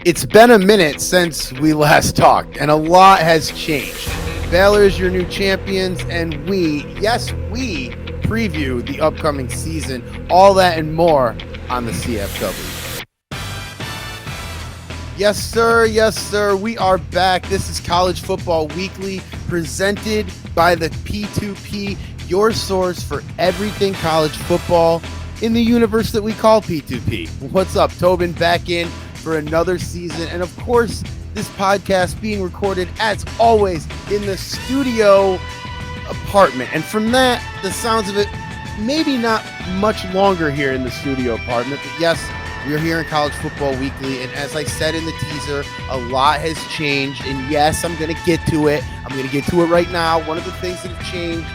It's been a minute since we last talked, and a lot has changed. Baylor is your new champions, and we preview the upcoming season. All that and more on the CFW. Yes, sir. We are back. This is College Football Weekly, presented by the P2P, your source for everything college football in the universe that we call P2P. What's up, Tobin? Back in for another season. And of course, this podcast being recorded, as always, in the studio apartment. And from that, the sounds of it, maybe not much longer here in the studio apartment, but yes, we're here in College Football Weekly, and as I said in the teaser, a lot has changed, and yes, I'm going to get to it. I'm going to get to it right now. One of the things that have changed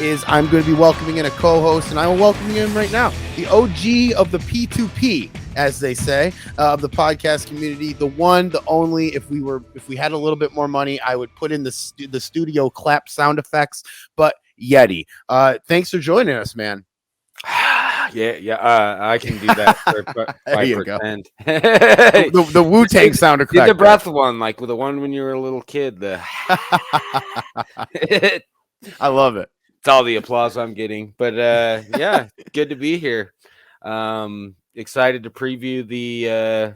is I'm going to be welcoming in a co-host, and I will welcome him right now. The OG of the P2P, as they say, of the podcast community, the one, the only. If we had a little bit more money, I would put in the studio clap sound effects, but Yeti. Thanks for joining us, man. Yeah, I can do that. There you go. the Wu-Tang sound effect. Did the breath one, like with the one when you were a little kid. I love it. It's all the applause I'm getting. But yeah, good to be here. Excited to preview the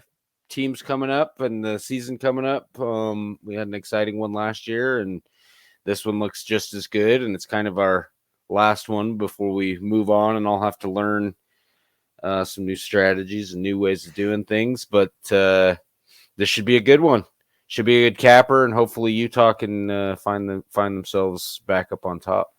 teams coming up and the season coming up. We had an exciting one last year, and this one looks just as good. And it's kind of our last one before we move on, and I'll have to learn some new strategies and new ways of doing things. But this should be a good one. Should be a good capper, and hopefully Utah can find themselves back up on top.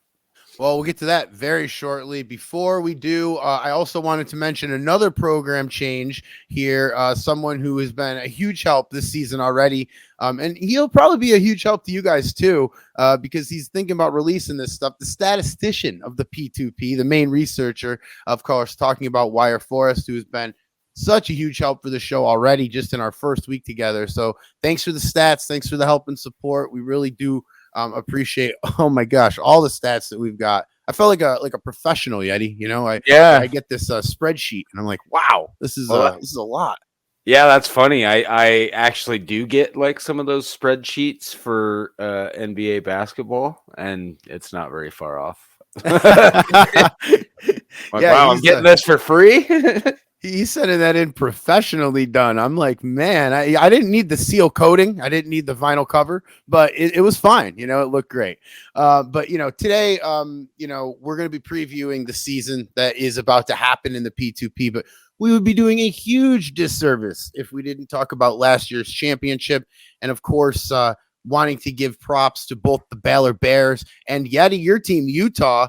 Well, we'll get to that very shortly. Before we do, I also wanted to mention another program change here. Someone who has been a huge help this season already. And he'll probably be a huge help to you guys too, because he's thinking about releasing this stuff. The statistician of the P2P, the main researcher, of course, talking about Wire Forest, who has been such a huge help for the show already just in our first week together. So thanks for the stats. Thanks for the help and support. We really do appreciate, oh my gosh, all the stats that we've got. I felt like a professional, Yeti. You know, I get this spreadsheet and I'm like, wow, this is a lot. Yeah, that's funny. I actually do get like some of those spreadsheets for NBA basketball, and it's not very far off. Wow, I'm getting this for free. He's sending that in professionally done. I'm like, man, I didn't need the seal coating. I didn't need the vinyl cover, but it was fine. You know, it looked great. But, you know, today, you know, we're going to be previewing the season that is about to happen in the P2P, but we would be doing a huge disservice if we didn't talk about last year's championship. And of course, wanting to give props to both the Baylor Bears and Yeti, your team, Utah,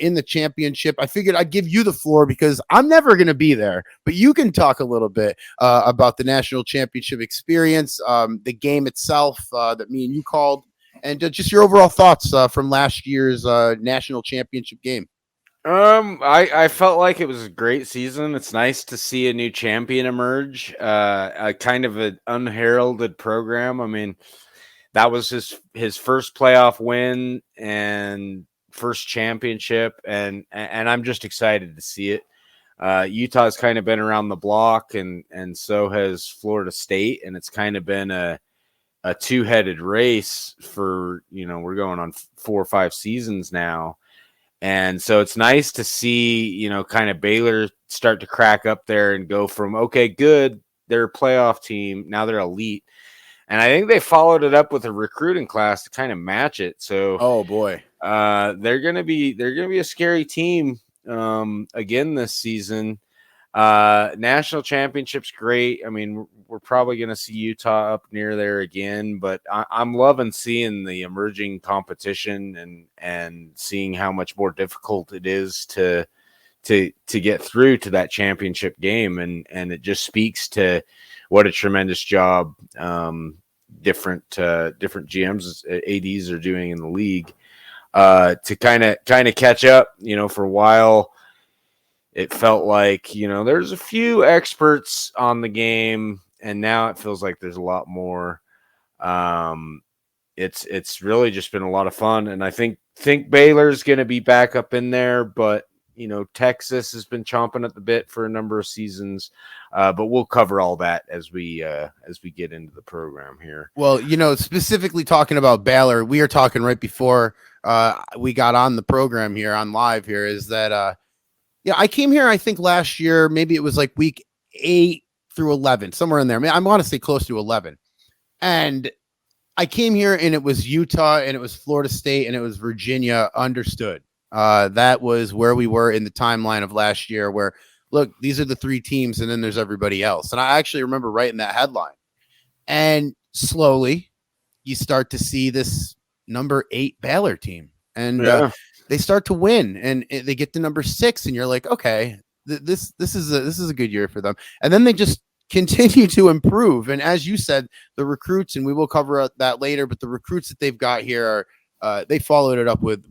in the championship. I figured I'd give you the floor because I'm never going to be there, but you can talk a little bit about the national championship experience, the game itself that me and you called, and just your overall thoughts from last year's national championship game. I felt like it was a great season. It's nice to see a new champion emerge, a kind of an unheralded program. I mean, that was his first playoff win and first championship, and I'm just excited to see it. Utah's kind of been around the block, and so has Florida State, and it's kind of been a two-headed race for, you know, we're going on 4 or 5 seasons now. And so it's nice to see, you know, kind of Baylor start to crack up there and go from, okay, good, they're a playoff team, now they're elite. And I think they followed it up with a recruiting class to kind of match it. So, oh boy, they're gonna be a scary team again this season. National championship's great. I mean, we're probably gonna see Utah up near there again, but I'm loving seeing the emerging competition and seeing how much more difficult it is to get through to that championship game, and it just speaks to what a tremendous job different GMs, ADs are doing in the league to kind of catch up. You know, for a while it felt like, you know, there's a few experts on the game, and now it feels like there's a lot more. It's really just been a lot of fun, and I think Baylor's going to be back up in there, but Texas has been chomping at the bit for a number of seasons, but we'll cover all that as we get into the program here. Well, specifically talking about Baylor, we are talking right before we got on the program here on live here is that I came here, I think last year, maybe it was like week 8 through 11, somewhere in there. I mean, I want to say close to 11. And I came here and it was Utah and it was Florida State and it was Virginia. Understood. That was where we were in the timeline of last year where, look, these are the 3 teams and then there's everybody else. And I actually remember writing that headline. And slowly you start to see this number 8 Baylor team. And they start to win and they get to number 6 and you're like, okay, this is a good year for them. And then they just continue to improve. And as you said, the recruits, and we will cover that later, but the recruits that they've got here are they followed it up with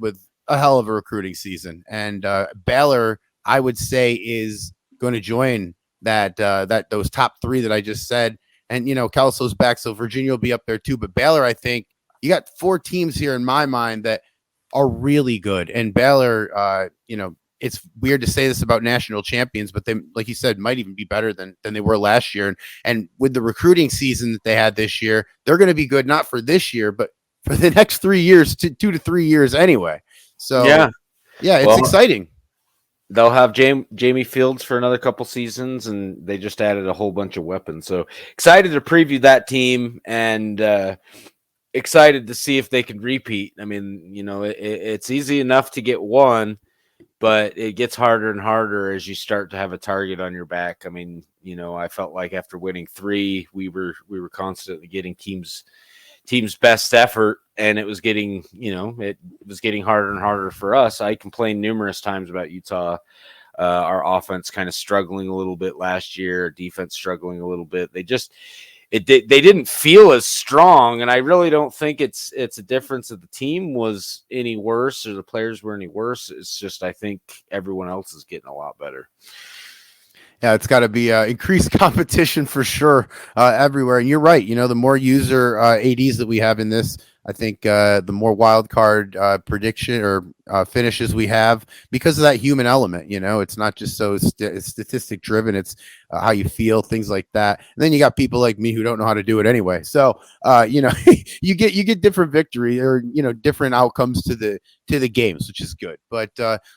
a hell of a recruiting season. And Baylor, I would say, is going to join those top 3 that I just said. And Kelso's back, so Virginia will be up there too. But Baylor, I think you got 4 teams here in my mind that are really good. And Baylor, it's weird to say this about national champions, but they, like you said, might even be better than they were last year. And with the recruiting season that they had this year, they're going to be good, not for this year, but for the next 3 years, 2 to 3 years anyway. So yeah, it's exciting. They'll have Jamie Fields for another couple seasons, and they just added a whole bunch of weapons. So excited to preview that team and excited to see if they can repeat. I mean, it's easy enough to get one, but it gets harder and harder as you start to have a target on your back. I mean, I felt like after winning 3, we were constantly getting teams' best effort, and it was getting, it was getting harder and harder for us. I complained numerous times about Utah, our offense kind of struggling a little bit last year, defense struggling a little bit. They didn't feel as strong, and I really don't think it's a difference that the team was any worse or the players were any worse. It's just I think everyone else is getting a lot better. Yeah, it's got to be increased competition for sure everywhere. And you're right. The more user ADs that we have in this, I think the more wild card prediction or finishes we have because of that human element. It's not just so statistic driven. It's how you feel, things like that. And then you got people like me who don't know how to do it anyway. So you get different victory or different outcomes to the games, which is good. But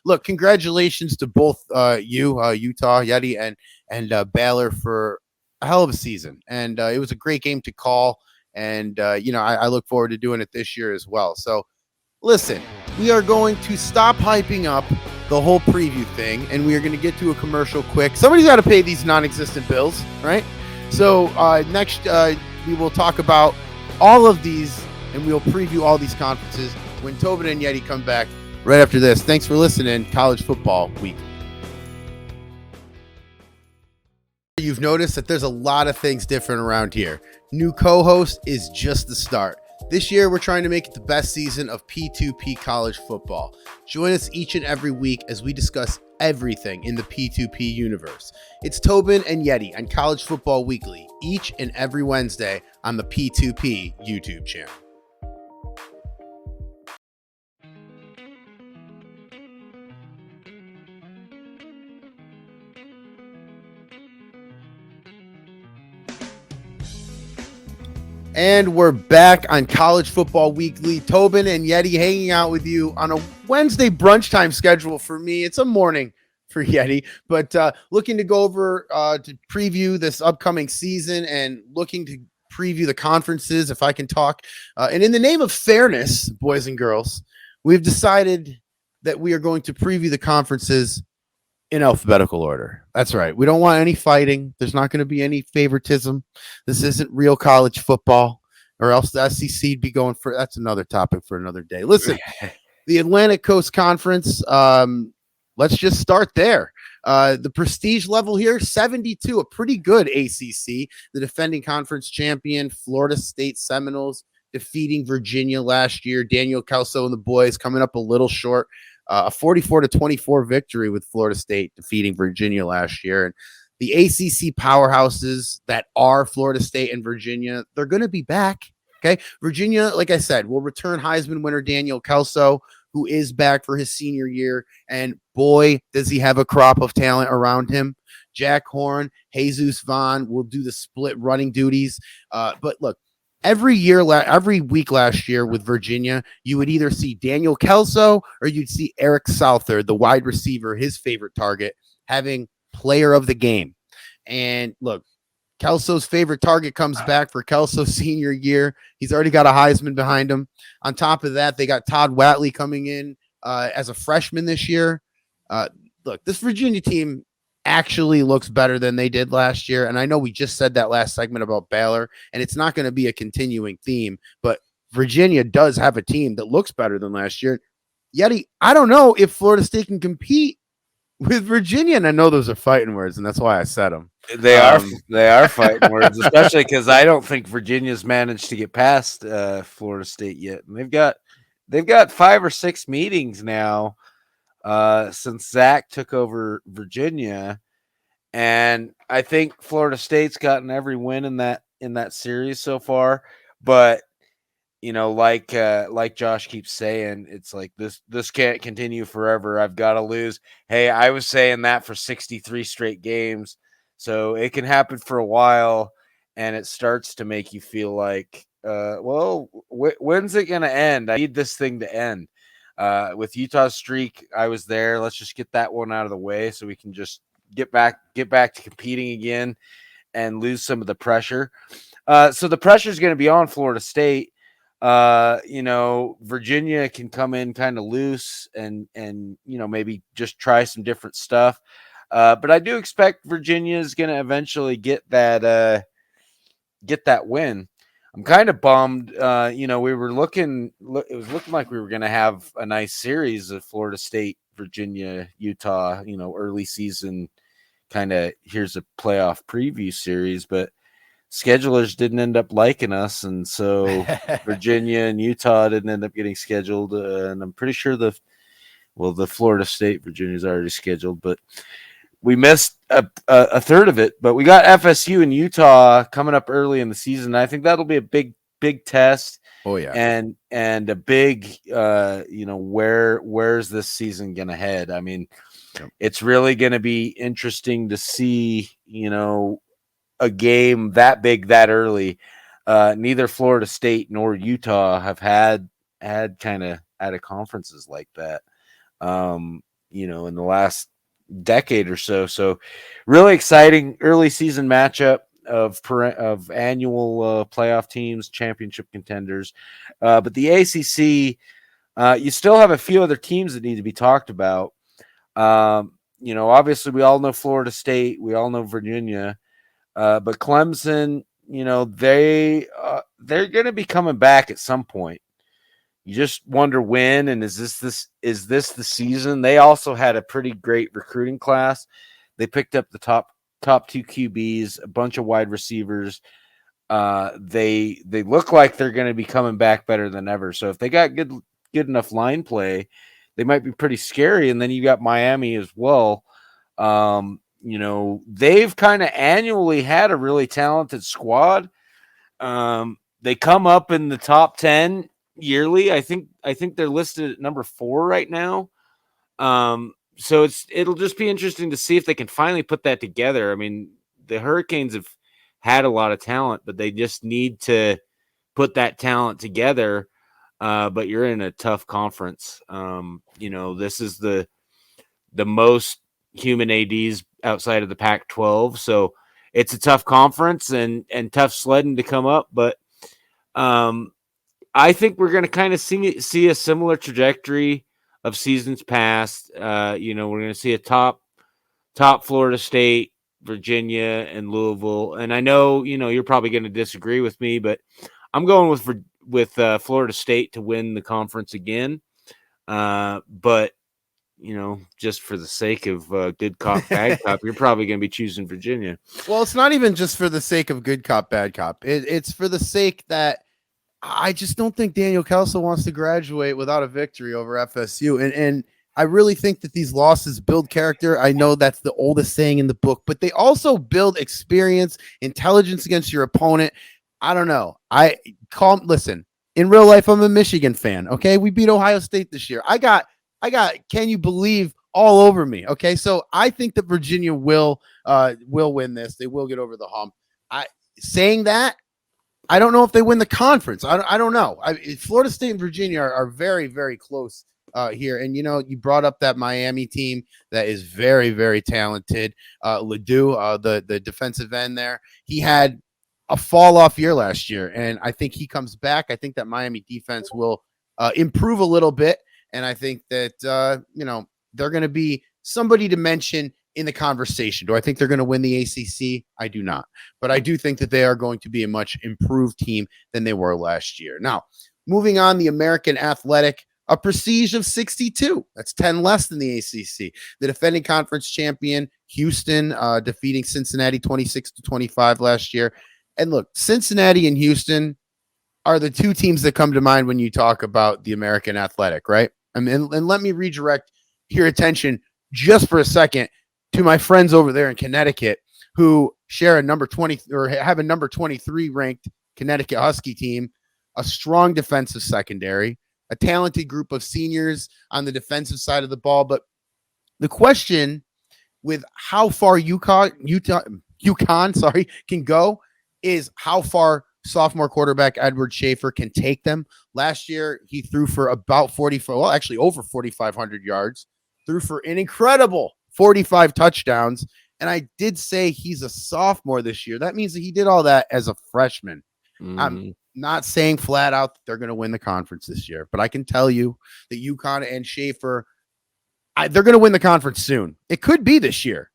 look, congratulations to both Utah, Yeti, and Baylor for a hell of a season. And it was a great game to call. And, I look forward to doing it this year as well. So listen, we are going to stop hyping up the whole preview thing, and we are going to get to a commercial quick. Somebody's got to pay these non-existent bills, right? So next, we will talk about all of these, and we'll preview all these conferences when Tobin and Yeti come back right after this. Thanks for listening, College Football Week. You've noticed that there's a lot of things different around here. New co-host is just the start. This year, we're trying to make it the best season of P2P college football. Join us each and every week as we discuss everything in the P2P universe. It's Tobin and Yeti on College Football Weekly, each and every Wednesday on the P2P YouTube channel. And we're back on College Football Weekly. Tobin and Yeti hanging out with you on a Wednesday brunch time schedule for me. It's a morning for Yeti, but looking to go over to preview this upcoming season and looking to preview the conferences, if I can talk. And in the name of fairness, boys and girls, we've decided that we are going to preview the conferences in alphabetical order. That's right. We don't want any fighting. There's not going to be any favoritism. This isn't real college football, or else the SEC'd be going for. That's another topic for another day. Listen, the Atlantic Coast Conference. Let's just start there. The prestige level here, 72, a pretty good ACC. The defending conference champion, Florida State Seminoles, defeating Virginia last year. Daniel Kelso and the boys coming up a little short. A 44-24 victory with Florida State defeating Virginia last year. And the ACC powerhouses that are Florida State and Virginia, they're going to be back. Okay. Virginia, like I said, will return Heisman winner Daniel Kelso, who is back for his senior year. And boy, does he have a crop of talent around him. Jack Horn, Jesus Vaughn will do the split running duties. But look, every week last year with Virginia, you would either see Daniel Kelso or you'd see Eric Southard, the wide receiver, his favorite target, having player of the game. And look, Kelso's favorite target comes back for Kelso's senior year. He's already got a Heisman behind him. On top of that, they got Todd Watley coming in as a freshman this year. Look, this Virginia team actually looks better than they did last year. And I know we just said that last segment about Baylor, and it's not going to be a continuing theme, but Virginia does have a team that looks better than last year. Yeti, I don't know if Florida State can compete with Virginia, and I know those are fighting words, and that's why I said them. They are fighting words, especially because I don't think Virginia's managed to get past Florida State yet. And they've got 5 or 6 meetings now since Zach took over Virginia, and I think Florida State's gotten every win in that series so far. But like Josh keeps saying, it's like this can't continue forever. I've got to lose. Hey, I was saying that for 63 straight games, so it can happen for a while, and it starts to make you feel like, when's it gonna end? I need this thing to end. With Utah's streak, I was there. Let's just get that one out of the way so we can just get back to competing again and lose some of the pressure. So the pressure is going to be on Florida State. Virginia can come in kind of loose and maybe just try some different stuff. But I do expect Virginia is going to eventually get that win. I'm kind of bummed. It was looking like we were going to have a nice series of Florida State, Virginia, Utah, early season kind of here's a playoff preview series, but schedulers didn't end up liking us. And so Virginia and Utah didn't end up getting scheduled. And I'm pretty sure the Florida State, Virginia's already scheduled, but we missed a third of it, but we got FSU and Utah coming up early in the season. I think that'll be a big test. Oh yeah. And a big, where's this season going to head? I mean, It's really going to be interesting to see, a game that big, that early. Neither Florida State nor Utah have had kind of at a conferences like that, in the last decade or so. So really exciting early season matchup of annual playoff teams, championship contenders. But the ACC, you still have a few other teams that need to be talked about. Obviously we all know Florida State, we all know Virginia, but Clemson, they're going to be coming back at some point. You just wonder when, and is this the season? They also had a pretty great recruiting class. They picked up the top 2 QBs, a bunch of wide receivers. They look like they're going to be coming back better than ever. So if they got good enough line play, they might be pretty scary. And then you got Miami as well. They've kind of annually had a really talented squad. They come up in the top 10 yearly. I think they're listed at number 4 right now. So it'll just be interesting to see if they can finally put that together. I mean, the Hurricanes have had a lot of talent, but they just need to put that talent together. But you're in a tough conference. This is the most human ADs outside of the Pac-12. So it's a tough conference and tough sledding to come up. But I think we're going to kind of see a similar trajectory of seasons past. We're going to see a top Florida State, Virginia, and Louisville. And I know, you're probably going to disagree with me, but I'm going with Florida State to win the conference again. But just for the sake of good cop, bad cop, you're probably going to be choosing Virginia. Well, it's not even just for the sake of good cop, bad cop. It's for the sake that I just don't think Daniel Kelso wants to graduate without a victory over FSU. And I really think that these losses build character. I know that's the oldest saying in the book, but they also build experience, intelligence against your opponent. I don't know. Listen, In real life, I'm a Michigan fan. Okay, we beat Ohio State this year. I got. Can you believe all over me? Okay, so I think that Virginia will win this. They will get over the hump. Saying that, I don't know if they win the conference. I don't know. Florida State and Virginia are very, very close here. And, you brought up that Miami team that is very, very talented. Ledoux, the defensive end there, he had a fall off year last year. And I think he comes back. I think that Miami defense will improve a little bit. And I think that, they're going to be somebody to mention in the conversation. Do I think they're going to win the ACC? I do not. But I do think that they are going to be a much improved team than they were last year. Now, moving on, the American Athletic, a prestige of 62. That's 10 less than the ACC. The defending conference champion, Houston, defeating Cincinnati 26-25 last year. And look, Cincinnati and Houston are the two teams that come to mind when you talk about the American Athletic, right? And let me redirect your attention just for a second to my friends over there in Connecticut who share a number 20 or have a number 23 ranked Connecticut Husky team, a strong defensive secondary, a talented group of seniors on the defensive side of the ball. But the question with how far UConn can go is how far sophomore quarterback Edward Schaefer can take them. Last year, he threw for about over 4,500 yards, threw for an incredible 45 touchdowns. And I did say he's a sophomore this year. That means that he did all that as a freshman. I'm not saying flat out that they're going to win the conference this year, but I can tell you that UConn and Schaefer, they're going to win the conference soon. It could be this year,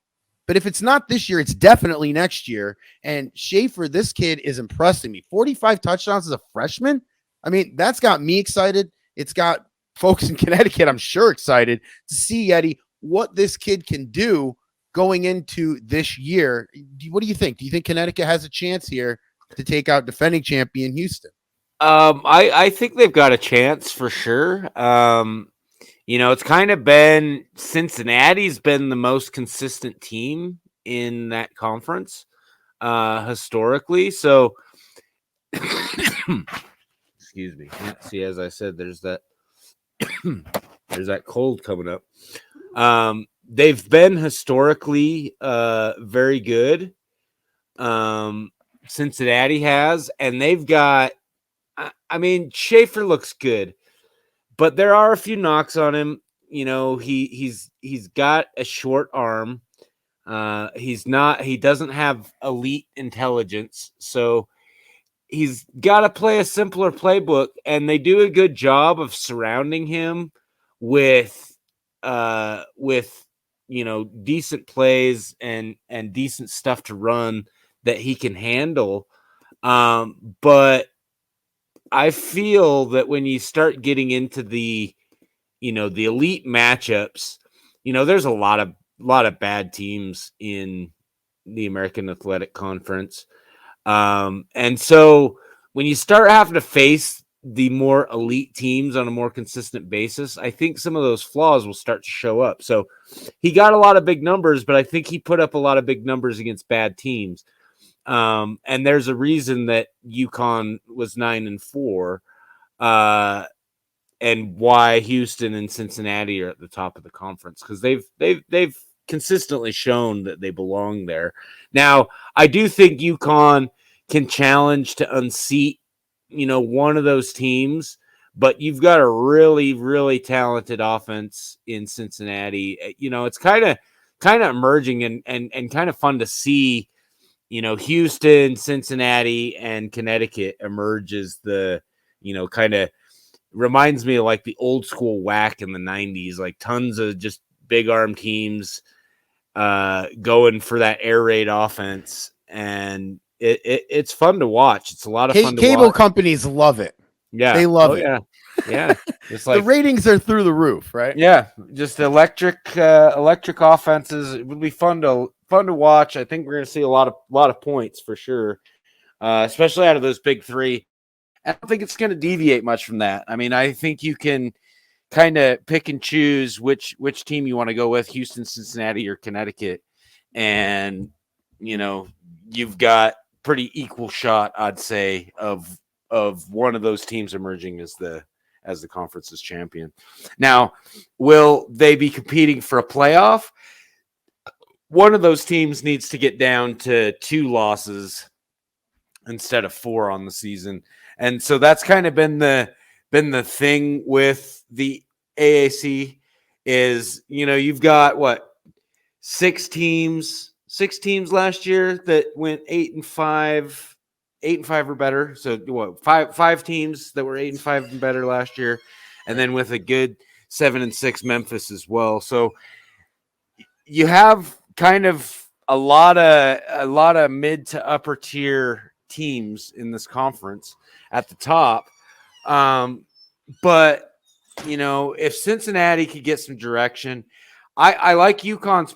but if it's not this year, it's definitely next year. And Schaefer, this kid is impressing me. 45 touchdowns as a freshman. I mean, that's got me excited. It's got folks in Connecticut, I'm sure, excited to see, Yeti, what this kid can do going into this year. What do you think? Do you think Connecticut has a chance here to take out defending champion Houston? I think they've got a chance for sure. It's kind of been Cincinnati's been the most consistent team in that conference historically. So, excuse me. See, as I said, there's that cold coming up. They've been historically very good. Cincinnati has, and they've got. Schaefer looks good, but there are a few knocks on him. He's got a short arm. He doesn't have elite intelligence, so he's got to play a simpler playbook, and they do a good job of surrounding him with decent plays and decent stuff to run that he can handle. But I feel that when you start getting into the elite matchups, there's a lot of bad teams in the American Athletic Conference. And so when you start having to face the more elite teams on a more consistent basis, I think some of those flaws will start to show up. So he got a lot of big numbers, but I think he put up a lot of big numbers against bad teams. And there's a reason that UConn was 9-4, and why Houston and Cincinnati are at the top of the conference, because they've consistently shown that they belong there. Now, I do think UConn can challenge to unseat, one of those teams, but you've got a really, really talented offense in Cincinnati. It's kind of emerging and kind of fun to see. Houston, Cincinnati, and Connecticut emerge as the, kind of reminds me of like the old school WAC in the 90s, like tons of just big arm teams going for that air raid offense. And it's fun to watch. It's a lot of fun to watch. Cable companies love it. Yeah. They love it. Yeah. It's like the ratings are through the roof, right? Yeah. Just electric offenses. It would be fun to watch. I think we're going to see a lot of points for sure, especially out of those big three. I don't think it's going to deviate much from that. I think you can kind of pick and choose which team you want to go with, Houston, Cincinnati, or Connecticut. And, you've got pretty equal shot, I'd say, of of one of those teams emerging as the conference's champion. Now, will they be competing for a playoff? One of those teams needs to get down to 2 losses instead of 4 on the season. And so that's kind of been the thing with the AAC is, you've got what, 6 teams last year that went 8-5 or better. So what, five teams that were 8-5 and better last year, and then with a good 7-6 Memphis as well. So you have kind of a lot of mid to upper tier teams in this conference at the top. But if Cincinnati could get some direction, I like UConn's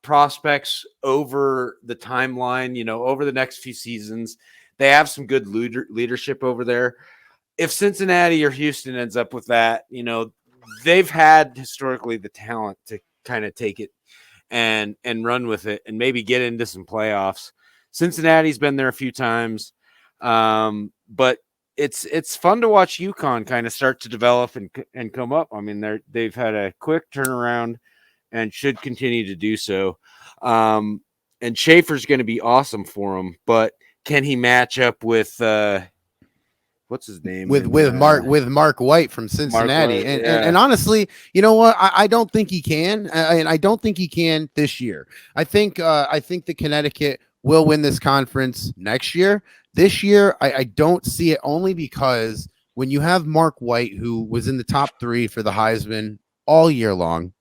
prospects over the timeline, over the next few seasons. They have some good leadership over there. If Cincinnati or Houston ends up with that, they've had historically the talent to kind of take it and run with it and maybe get into some playoffs. Cincinnati's been there a few times, but it's fun to watch UConn kind of start to develop and come up. I mean, they've had a quick turnaround and should continue to do so. And Schaefer's going to be awesome for him, but can he match up with what's his name? With Mark White from Cincinnati. White, and honestly, you know what? I don't think he can. And I don't think he can this year. I think the Connecticut will win this conference next year. This year, I don't see it, only because when you have Mark White, who was in the top 3 for the Heisman all year long,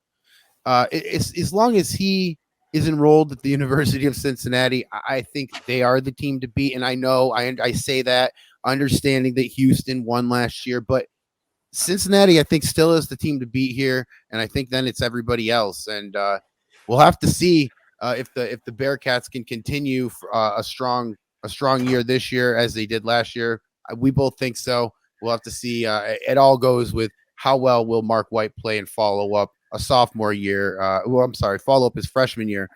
as long as he is enrolled at the University of Cincinnati, I think they are the team to beat. And I know I say that understanding that Houston won last year, but Cincinnati, I think, still is the team to beat here. And I think then it's everybody else. And we'll have to see if the Bearcats can continue a strong year this year as they did last year. We both think so. We'll have to see. It all goes with how well will Mark White play and follow up a sophomore year. Follow up his freshman year.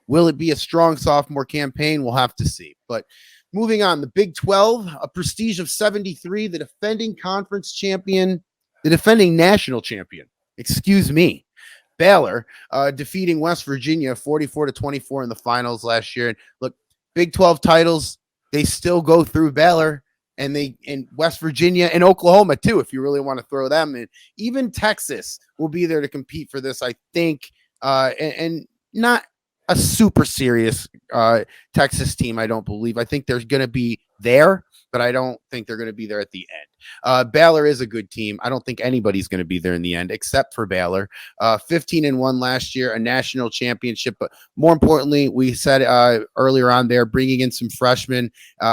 Will it be a strong sophomore campaign? We'll have to see. But moving on, the Big 12, a prestige of 73, the defending conference champion, the defending national champion, Baylor, defeating West Virginia 44-24 in the finals last year. And look, Big 12 titles, they still go through Baylor and West Virginia and Oklahoma too, if you really want to throw them in. Even Texas will be there to compete for this, I think, and not a super serious Texas team, I don't believe. I think there's going to be there, but I don't think they're going to be there at the end. Baylor is a good team. I don't think anybody's going to be there in the end except for Baylor. 15-1 last year, a national championship. But more importantly, we said earlier on there, bringing in some freshmen,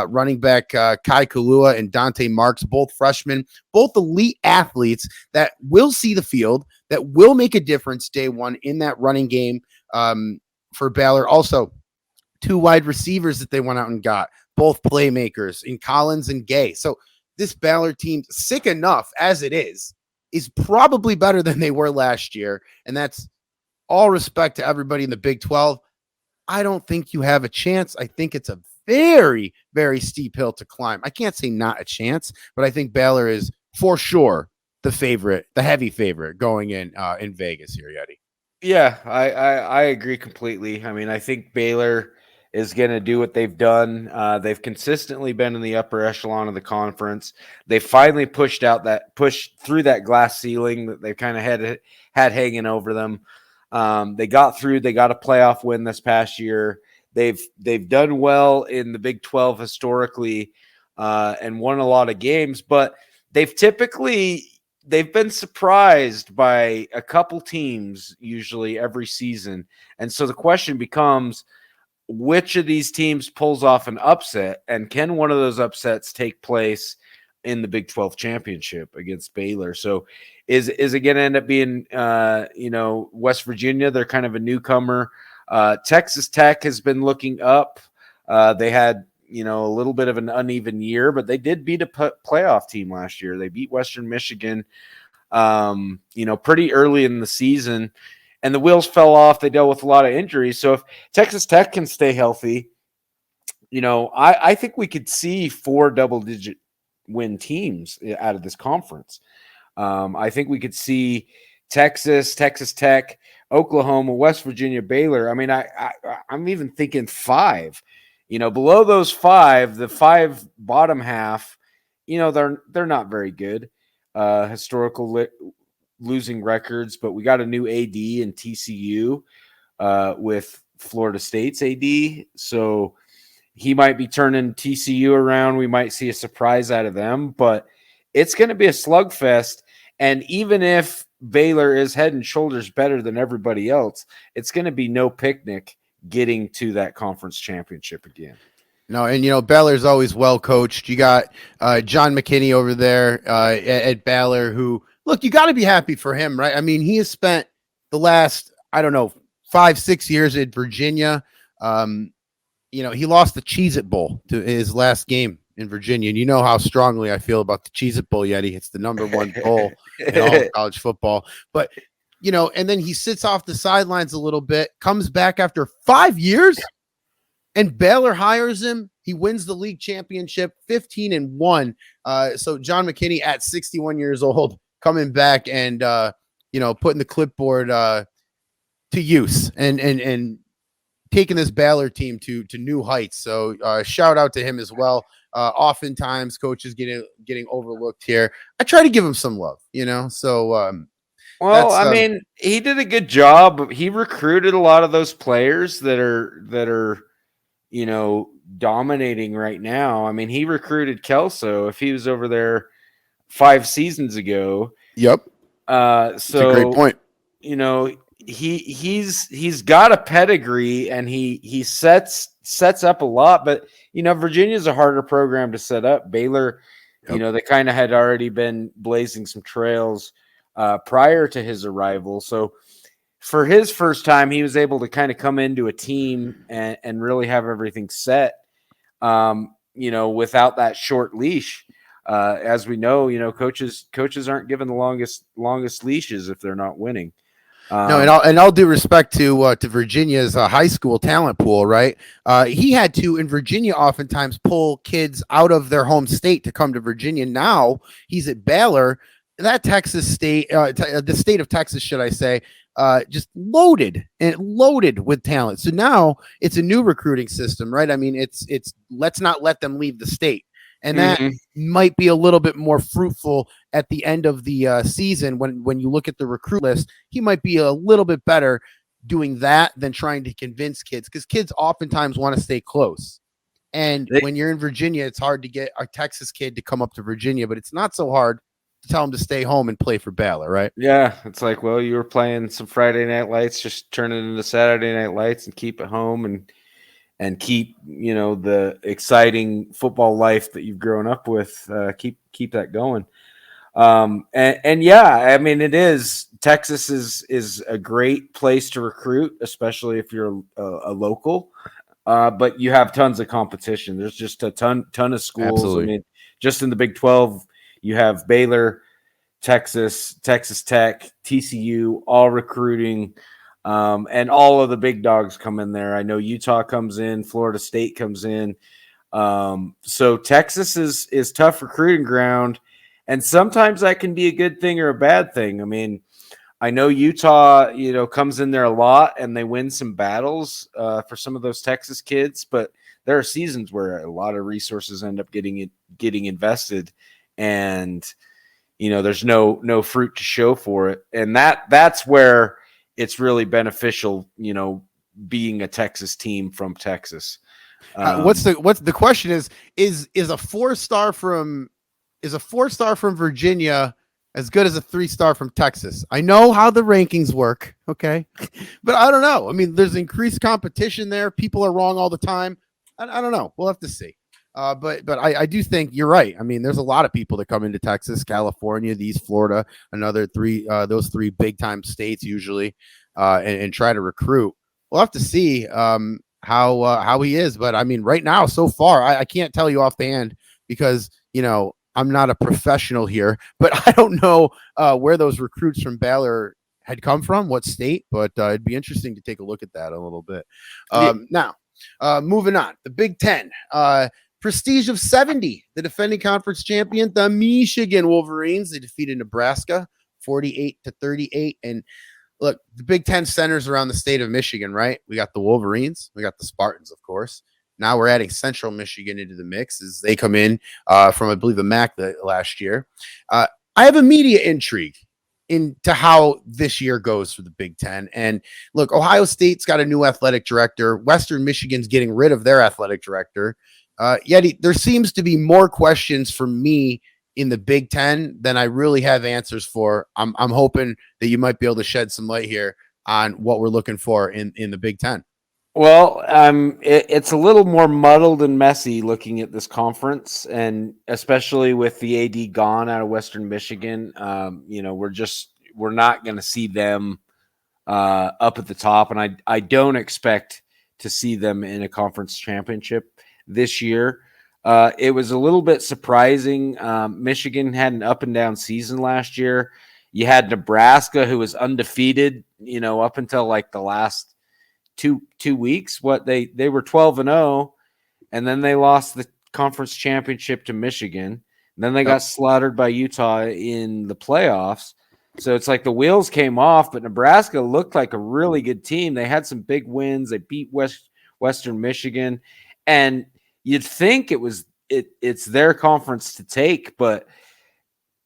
running back Kai Kalua and Dante Marks, both freshmen, both elite athletes that will see the field, that will make a difference day one in that running game for Baylor. Also, 2 wide receivers that they went out and got, both playmakers in Collins and Gay. So this Baylor team, sick enough as it is probably better than they were last year. And that's all respect to everybody in the Big 12. I don't think you have a chance. I think it's a very, very steep hill to climb. I can't say not a chance, but I think Baylor is for sure the favorite, the heavy favorite going in Vegas here, Yeti. Yeah, I agree completely. I mean, I think Baylor is going to do what they've done. They've consistently been in the upper echelon of the conference. They finally pushed through that glass ceiling that they kind of had hanging over them. They got through. They got a playoff win this past year. They've done well in the Big 12 historically and won a lot of games, but they've been surprised by a couple teams usually every season. And so the question becomes, which of these teams pulls off an upset, and can one of those upsets take place in the Big 12 championship against Baylor? So is it going to end up being, West Virginia? They're kind of a newcomer. Texas Tech has been looking up. They had, a little bit of an uneven year, but they did beat a playoff team last year. They beat Western Michigan, pretty early in the season, and the wheels fell off. They dealt with a lot of injuries. So if Texas Tech can stay healthy, I think we could see 4 double-digit win teams out of this conference. I think we could see Texas, Texas Tech, Oklahoma, West Virginia, Baylor. I mean, I'm even thinking 5. Below those 5, the 5 bottom half, they're not very good. Historical losing records, but we got a new AD in TCU with Florida State's AD, so he might be turning TCU around. We might see a surprise out of them, but it's going to be a slugfest. And even if Baylor is head and shoulders better than everybody else, it's going to be no picnic getting to that conference championship again. No, and Baylor's always well coached. You got John McKinney over there at Baylor, who, look, you got to be happy for him, right? I mean, he has spent the last, 5-6 years at Virginia. He lost the Cheez-It Bowl to his last game in Virginia, and you know how strongly I feel about the Cheez-It Bowl, Yeti. It's the number 1 bowl in all of college football. But, and then he sits off the sidelines a little bit, comes back after 5 years, and Baylor hires him. He wins the league championship, 15-1. So John McKinney at 61 years old, coming back and, putting the clipboard to use and taking this Baylor team to new heights. So shout out to him as well. Oftentimes coaches getting overlooked here. I try to give him some love, so I mean, he did a good job. He recruited a lot of those players that are dominating right now. I mean, he recruited Kelso if he was over there 5 seasons ago. Yep. That's a great point. He's got a pedigree and he sets up a lot, but Virginia's a harder program to set up. Baylor, yep. They kind of had already been blazing some trails prior to his arrival. So for his first time, he was able to kind of come into a team and really have everything set, without that short leash. As we know, coaches aren't given the longest leashes if they're not winning. No, and all due respect to Virginia's high school talent pool, right? He had to, in Virginia, oftentimes pull kids out of their home state to come to Virginia. Now he's at Baylor. That Texas state, the state of Texas, should I say, just loaded with talent. So now it's a new recruiting system, right? I mean, it's let's not let them leave the state. And that might be a little bit more fruitful at the end of the season when you look at the recruit list. He might be a little bit better doing that than trying to convince kids, because kids oftentimes want to stay close. And when you're in Virginia, it's hard to get a Texas kid to come up to Virginia, but it's not so hard to tell him to stay home and play for Baylor, right? Yeah, it's like, well, you were playing some Friday night lights, just turn it into Saturday night lights and keep it home and keep, the exciting football life that you've grown up with, keep that going. And yeah, I mean, it is, Texas is a great place to recruit, especially if you're a local, but you have tons of competition. There's just a ton of schools. Absolutely. I mean, just in the Big 12, you have Baylor, Texas, Texas Tech, TCU, all recruiting. And all of the big dogs come in there. I know Utah comes in, Florida State comes in. So Texas is tough recruiting ground, and sometimes that can be a good thing or a bad thing. I mean, I know Utah, comes in there a lot and they win some battles for some of those Texas kids, but there are seasons where a lot of resources end up getting invested, and there's no fruit to show for it, and that's where it's really beneficial, being a Texas team from Texas. What's the question is a 4-star from Virginia as good as a 3-star from Texas? I know how the rankings work, okay, but I don't know. I mean, there's increased competition there. People are wrong all the time. I don't know. We'll have to see. But I do think you're right. I mean, there's a lot of people that come into Texas, California, Florida, another those 3 big time states usually, and try to recruit. We'll have to see how he is. But I mean, right now, so far, I can't tell you off the hand because, I'm not a professional here, but I don't know where those recruits from Baylor had come from, what state, but it'd be interesting to take a look at that a little bit. Now, moving on, the Big Ten. Prestige of 70, the defending conference champion, the Michigan Wolverines. They defeated Nebraska 48-38. And look, the Big Ten centers around the state of Michigan, right? We got the Wolverines, we got the Spartans, of course. Now we're adding Central Michigan into the mix as they come in from, I believe, the MAC last year. I have immediate intrigue into how this year goes for the Big Ten. And look, Ohio State's got a new athletic director. Western Michigan's getting rid of their athletic director. Yet there seems to be more questions for me in the Big Ten than I really have answers for. I'm hoping that you might be able to shed some light here on what we're looking for in the Big Ten. Well, it's a little more muddled and messy looking at this conference, and especially with the AD gone out of Western Michigan. We're not going to see them up at the top, and I don't expect to see them in a conference championship this year. It was a little bit surprising. Michigan had an up and down season last year. You had Nebraska, who was undefeated, up until like the last two weeks. They were 12-0, and then they lost the conference championship to Michigan. And then they got slaughtered by Utah in the playoffs. So it's like the wheels came off, but Nebraska looked like a really good team. They had some big wins. They beat Western Michigan, and you'd think it's their conference to take, but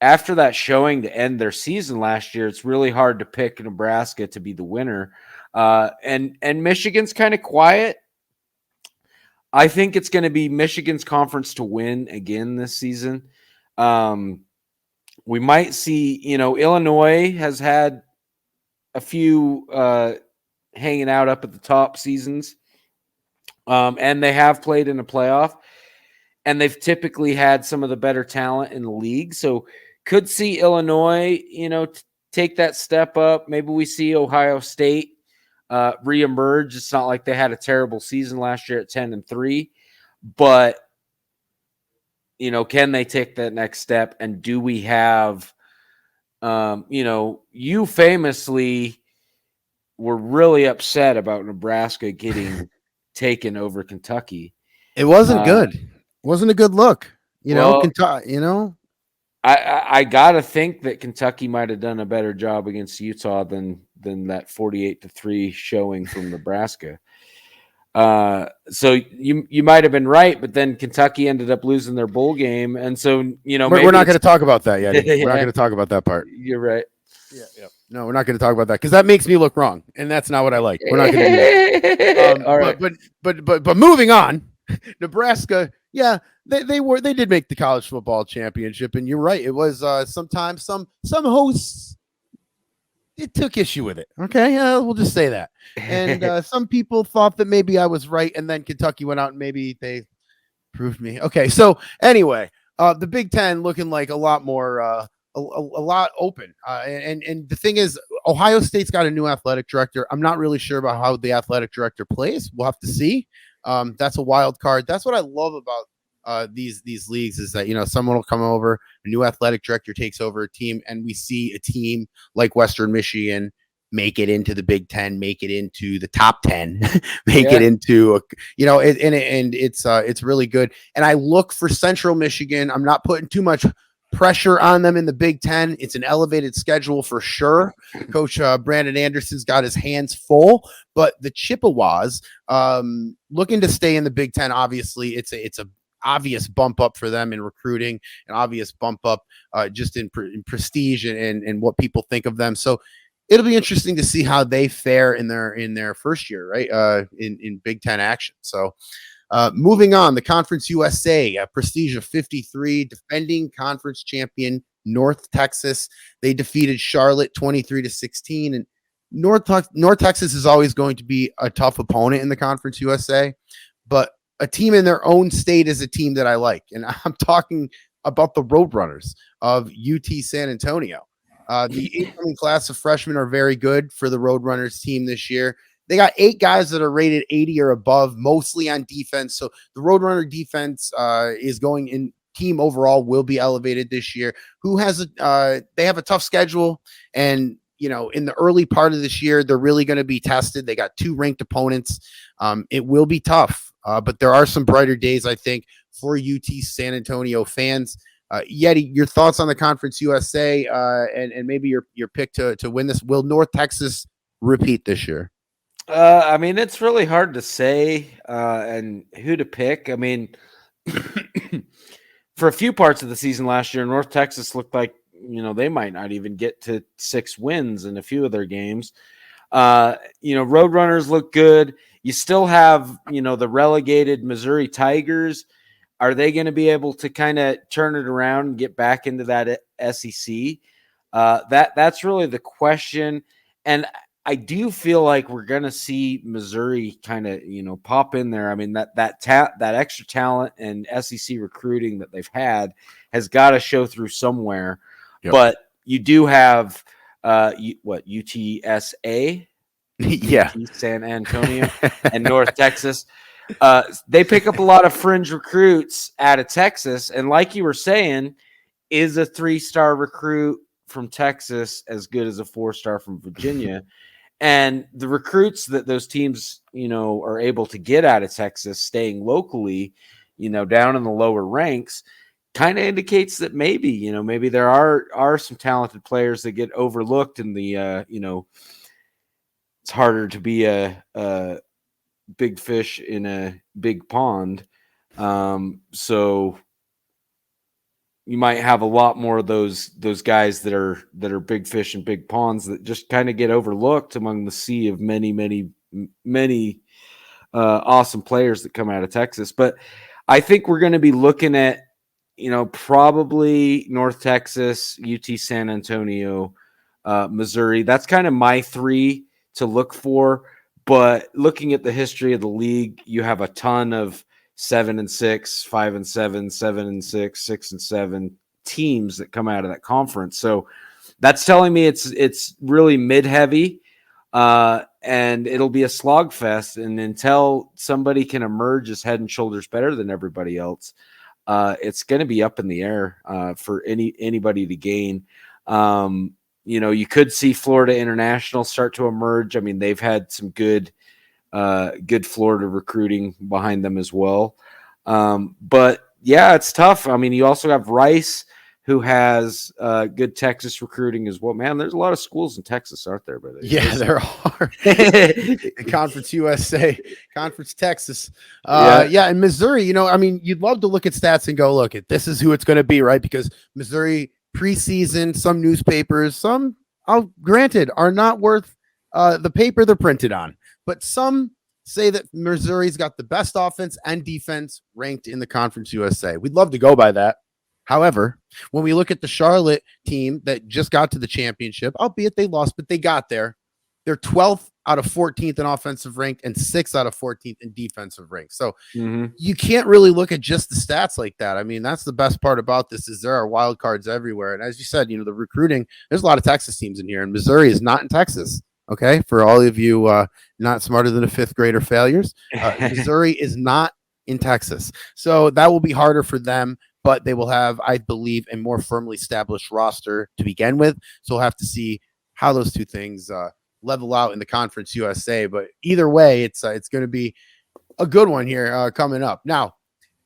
after that showing to end their season last year, it's really hard to pick Nebraska to be the winner. And Michigan's kind of quiet. I think it's going to be Michigan's conference to win again this season. We might see, Illinois has had a few hanging out up at the top seasons. And they have played in a playoff, and they've typically had some of the better talent in the league. So could see Illinois, take that step up. Maybe we see Ohio State reemerge. It's not like they had a terrible season last year at 10-3, but can they take that next step? And do we have, you famously were really upset about Nebraska getting taken over Kentucky. It wasn't good. It wasn't a good look. Kentucky, I gotta think that Kentucky might have done a better job against Utah than that 48-3 showing from Nebraska. So you might have been right, but then Kentucky ended up losing their bowl game, and so we're not going to talk about that yet. We're not going to talk about that part. You're right. Yeah. No, we're not going to talk about that because that makes me look wrong, and that's not what I like. We're not going to do that. All right. But moving on, Nebraska. Yeah, they did make the college football championship, and you're right. It was sometimes some hosts it took issue with it. Okay, we'll just say that. And some people thought that maybe I was right, and then Kentucky went out and maybe they proved me. Okay, so anyway, the Big Ten looking like a lot more a lot open. And the thing is, Ohio State's got a new athletic director. I'm not really sure about how the athletic director plays. We'll have to see. That's a wild card. That's what I love about these leagues is that, someone will come over, a new athletic director takes over a team, and we see a team like Western Michigan make it into the Big Ten, make it into the top 10, make it into, it's really good. And I look for Central Michigan. I'm not putting too much pressure on them in the Big Ten. It's an elevated schedule for sure. Coach Brandon Anderson's got his hands full, but the Chippewas looking to stay in the Big Ten. Obviously, it's a obvious bump up for them in recruiting, an obvious bump up just in prestige and what people think of them. So it'll be interesting to see how they fare in their first year, right? In Big Ten action. So moving on, the Conference USA, a prestige of 53, defending conference champion North Texas. They defeated Charlotte 23-16, and North Texas is always going to be a tough opponent in the Conference USA, but a team in their own state is a team that I like. And I'm talking about the Roadrunners of UT San Antonio. The incoming class of freshmen are very good for the Roadrunners team this year. They got 8 guys that are rated 80 or above, mostly on defense. So the Roadrunner defense is going in. Team overall will be elevated this year. They have a tough schedule, and in the early part of this year, they're really going to be tested. They got 2 ranked opponents. It will be tough, but there are some brighter days, I think, for UT San Antonio fans. Yeti, your thoughts on the Conference USA and maybe your pick to win this? Will North Texas repeat this year? I mean, it's really hard to say and who to pick. I mean, for a few parts of the season last year, North Texas looked like, they might not even get to 6 wins in a few of their games. Roadrunners look good. You still have, the relegated Missouri Tigers. Are they going to be able to kind of turn it around and get back into that SEC? That's really the question. And I do feel like we're going to see Missouri kind of, pop in there. I mean, that extra talent and SEC recruiting that they've had has got to show through somewhere. Yep. But you do have UTSA, yeah, UT San Antonio, and North Texas. They pick up a lot of fringe recruits out of Texas, and like you were saying, is a 3-star recruit from Texas as good as a 4-star from Virginia? And the recruits that those teams, are able to get out of Texas, staying locally, down in the lower ranks, kind of indicates that maybe there are some talented players that get overlooked in the, it's harder to be a big fish in a big pond. So you might have a lot more of those guys that are big fish in big ponds that just kind of get overlooked among the sea of many awesome players that come out of Texas. But I think we're going to be looking at, probably North Texas, UT San Antonio, Missouri. That's kind of my 3 to look for. But looking at the history of the league, you have a ton of 7-6, 5-7, 7-6, 6-7 teams that come out of that conference. So that's telling me it's really mid-heavy, and it'll be a slogfest. And until somebody can emerge as head and shoulders better than everybody else, it's going to be up in the air for anybody to gain. You could see Florida International start to emerge. I mean, they've had some good Florida recruiting behind them as well. But yeah, it's tough. I mean, you also have Rice, who has good Texas recruiting as well. Man, there's a lot of schools in Texas, aren't there? But yeah, there are. Conference USA, Conference Texas. Yeah, and Missouri, I mean, you'd love to look at stats and go, look, this is who it's going to be, right? Because Missouri preseason, some newspapers, some, granted, are not worth the paper they're printed on. But some say that Missouri's got the best offense and defense ranked in the Conference USA. We'd love to go by that. However, when we look at the Charlotte team that just got to the championship, albeit they lost, but they got there, they're 12th out of 14th in offensive rank and 6th out of 14th in defensive rank. So you can't really look at just the stats like that. I mean, that's the best part about this is there are wild cards everywhere. And as you said, the recruiting, there's a lot of Texas teams in here, and Missouri is not in Texas. Okay, for all of you not smarter than a 5th grader failures, Missouri is not in Texas. So that will be harder for them, but they will have, I believe, a more firmly established roster to begin with. So we'll have to see how those two things level out in the Conference USA. But either way, it's going to be a good one here coming up. Now,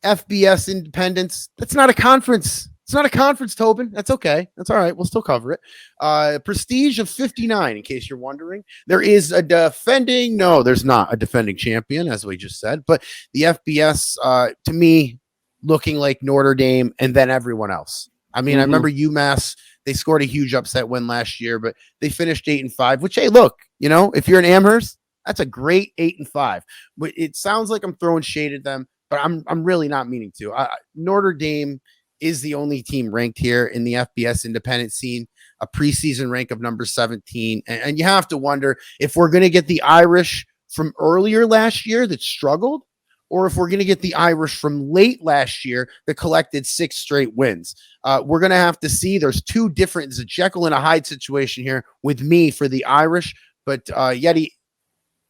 FBS Independence, that's not a conference. It's not a conference, Tobin. That's okay. That's all right. We'll still cover it. Prestige of 59, in case you're wondering. There is a no, there's not a defending champion, as we just said. But the FBS, to me, looking like Notre Dame and then everyone else. I mean, I remember UMass, they scored a huge upset win last year, but they finished 8-5, which, hey, look, if you're an Amherst, that's a great 8-5. But it sounds like I'm throwing shade at them, but I'm really not meaning to. Notre Dame is the only team ranked here in the FBS independent scene, a preseason rank of number 17. And you have to wonder if we're going to get the Irish from earlier last year that struggled, or if we're going to get the Irish from late last year that collected 6 straight wins. We're going to have to see. There's 2 different, it's a Jekyll and a Hyde situation here with me for the Irish. But Yeti,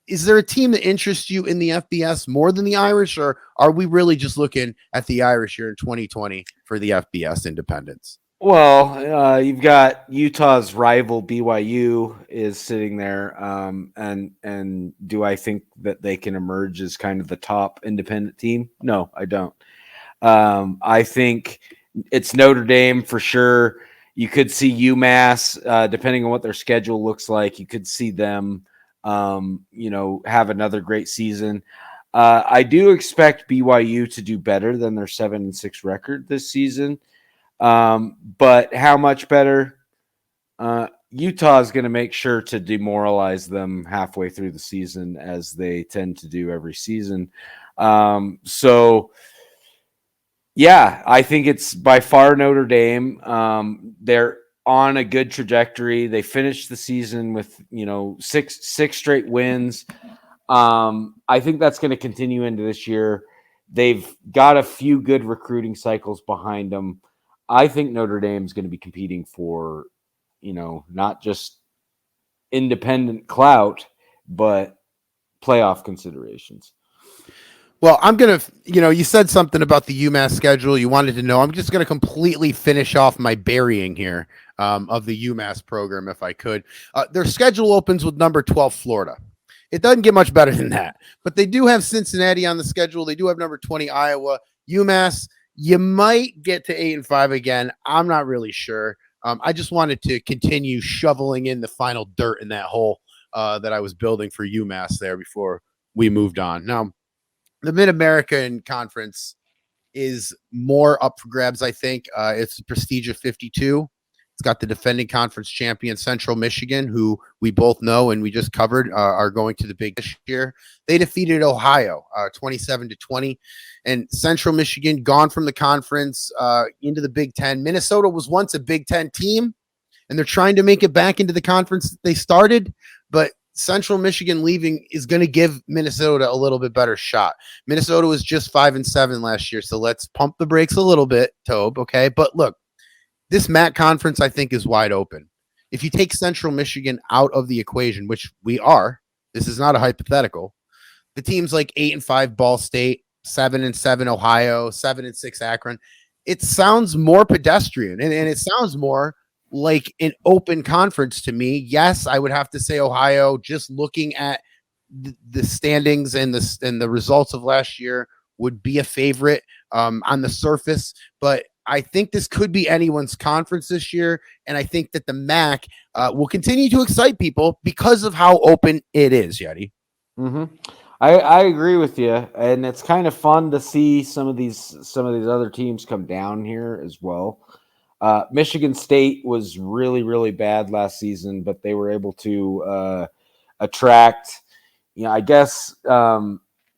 is there a team that interests you in the FBS more than the Irish, or are we really just looking at the Irish here in 2020 for the FBS independence? Well, you've got Utah's rival BYU is sitting there, and do I think that they can emerge as kind of the top independent team? No, I don't. I think it's Notre Dame for sure. You could see UMass, depending on what their schedule looks like. You could see them, have another great season. I do expect BYU to do better than their 7-6 record this season, but how much better? Utah is going to make sure to demoralize them halfway through the season, as they tend to do every season. So, yeah, I think it's by far Notre Dame. They're on a good trajectory. They finished the season with six straight wins. I think that's going to continue into this year. They've got a few good recruiting cycles behind them. I think Notre Dame's going to be competing for, not just independent clout, but playoff considerations. Well, I'm going to, you said something about the UMass schedule. You wanted to know. I'm just going to completely finish off my burying here of the UMass program, if I could. Their schedule opens with number 12, Florida. It doesn't get much better than that, but they do have Cincinnati on the schedule. They do have number 20, Iowa. UMass, you might get to 8-5 again. I'm not really sure. I just wanted to continue shoveling in the final dirt in that hole that I was building for UMass there before we moved on. Now, the Mid-American Conference is more up for grabs, I think. It's the prestige of 52. It's got the defending conference champion, Central Michigan, who we both know and we just covered are going to the Big this year. They defeated Ohio 27-20. And Central Michigan gone from the conference into the Big Ten. Minnesota was once a Big Ten team, and they're trying to make it back into the conference that they started. But Central Michigan leaving is going to give Minnesota a little bit better shot. Minnesota was just 5-7 last year, so let's pump the brakes a little bit, Tobe, okay? But look, this MAC conference, I think, is wide open. If you take Central Michigan out of the equation, which we are, this is not a hypothetical, the teams like 8-5 Ball State, 7-7 Ohio, 7-6 Akron, it sounds more pedestrian, and it sounds more like an open conference to me. Yes, I would have to say Ohio, just looking at the standings and the results of last year, would be a favorite on the surface, but I think this could be anyone's conference this year, and I think that the MAC will continue to excite people because of how open it is, Yeti. Mm-hmm. I agree with you, and it's kind of fun to see some of these other teams come down here as well. Michigan State was really, really bad last season, but they were able to attract, I guess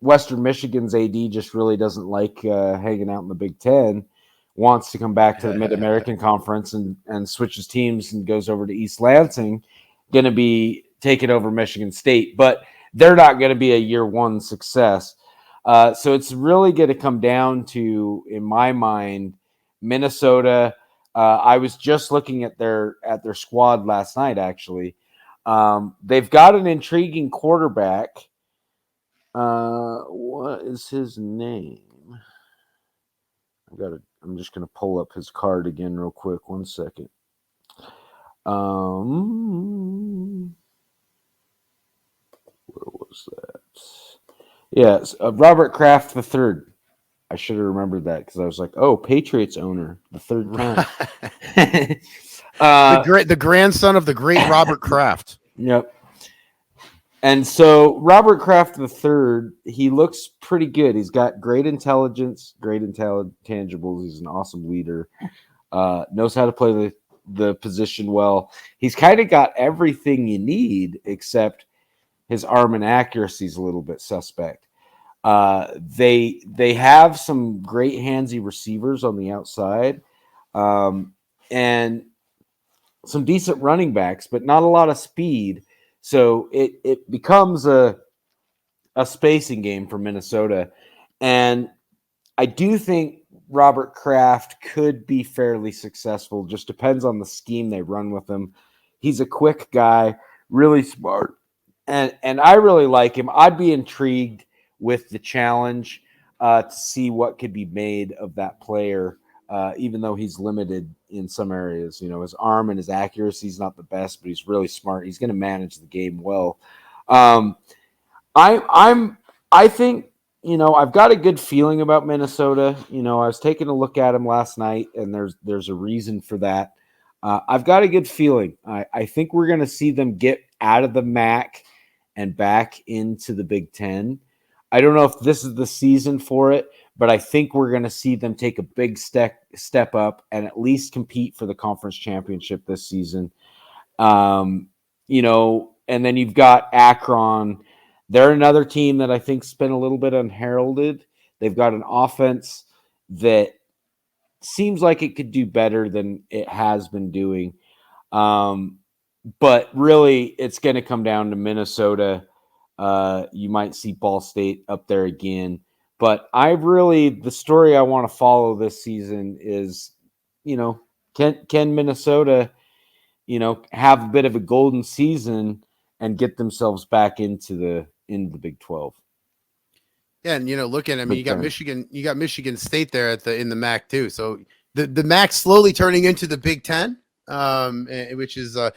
Western Michigan's AD just really doesn't like hanging out in the Big Ten, wants to come back to the Mid-American Conference and switches teams and goes over to East Lansing, going to be taking over Michigan State, but they're not going to be a year one success. So it's really going to come down to, in my mind, Minnesota. I was just looking at their squad last night, actually. They've got an intriguing quarterback. What is his name? I'm just going to pull up his card again real quick. 1 second. Where was that? Yes, Robert Kraft III. I should have remembered that because I was like, "Oh, Patriots owner, the third time." The grandson of the great Robert Kraft. Yep. And so Robert Kraft III, he looks pretty good. He's got great intelligence, great intangibles. He's an awesome leader. Knows how to play the position well. He's kind of got everything you need, except his arm and accuracy is a little bit suspect. They have some great handsy receivers on the outside, and some decent running backs, but not a lot of speed. So it becomes a spacing game for Minnesota. And I do think Robert Kraft could be fairly successful. Just depends on the scheme they run with him. He's a quick guy, really smart. And I really like him. I'd be intrigued with the challenge to see what could be made of that player, even though he's limited in some areas. His arm and his accuracy is not the best, but he's really smart. He's going to manage the game well. I think, I've got a good feeling about Minnesota. I was taking a look at them last night, and there's a reason for that. I've got a good feeling. I think we're going to see them get out of the MAC and back into the Big Ten. I don't know if this is the season for it, but I think we're going to see them take a big step up and at least compete for the conference championship this season. And then you've got Akron. They're another team that I think's been a little bit unheralded. They've got an offense that seems like it could do better than it has been doing. But really, it's going to come down to Minnesota. You might see Ball State up there again. But the story I want to follow this season is, can Minnesota, have a bit of a golden season and get themselves back into the Big 12. Yeah, and looking, I mean, you got Michigan State there in the MAC too. So the MAC slowly turning into the Big 10, which is a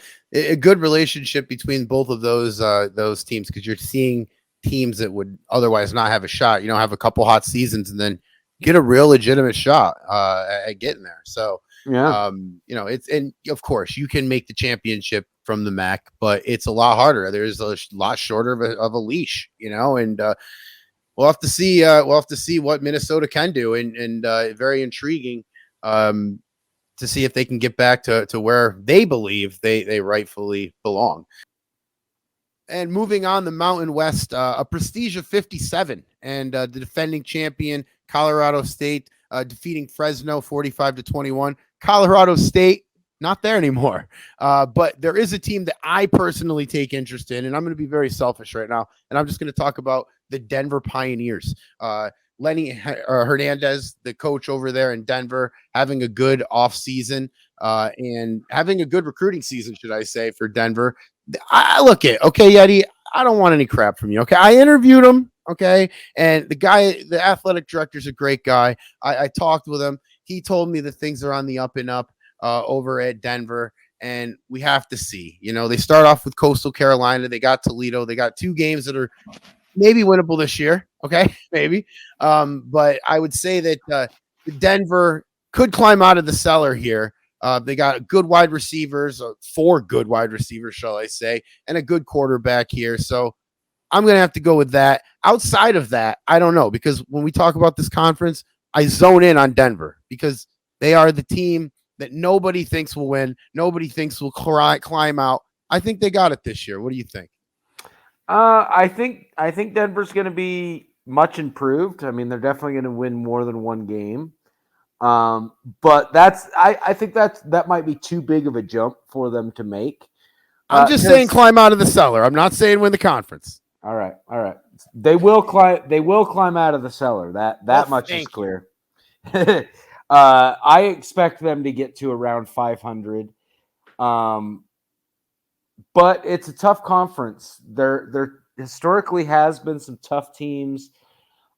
good relationship between both of those teams, because you're seeing teams that would otherwise not have a shot, have a couple hot seasons and then get a real legitimate shot at getting there. So yeah, and of course you can make the championship from the MAC, but it's a lot harder. There's a lot shorter of a leash, and we'll have to see. We'll have to see what Minnesota can do, and very intriguing to see if they can get back to where they believe they rightfully belong. And moving on, the Mountain West, a prestige of 57, and the defending champion Colorado State defeating Fresno 45-21. Colorado State not there anymore, but there is a team that I personally take interest in, and I'm going to be very selfish right now, and I'm just going to talk about the Denver Pioneers. Lenny Hernandez, the coach over there in Denver, having a good offseason and having a good recruiting season, should I say, for Denver. I look at, okay, Yeti, I don't want any crap from you. Okay. I interviewed him. Okay. And the athletic director is a great guy. I talked with him. He told me that things are on the up and up over at Denver, and we have to see, they start off with Coastal Carolina. They got Toledo. They got 2 games that are maybe winnable this year. Okay. Maybe. But I would say that Denver could climb out of the cellar here. They got good wide receivers, 4 good wide receivers, shall I say, and a good quarterback here. So I'm going to have to go with that. Outside of that, I don't know, because when we talk about this conference, I zone in on Denver because they are the team that nobody thinks will win. Nobody thinks will climb out. I think they got it this year. What do you think? I think Denver's going to be much improved. I mean, they're definitely going to win more than 1 game. But I think that might be too big of a jump for them to make. I'm just saying climb out of the cellar. I'm not saying win the conference. All right. They will climb out of the cellar. That much is clear. I expect them to get to around 500. But it's a tough conference. There historically has been some tough teams.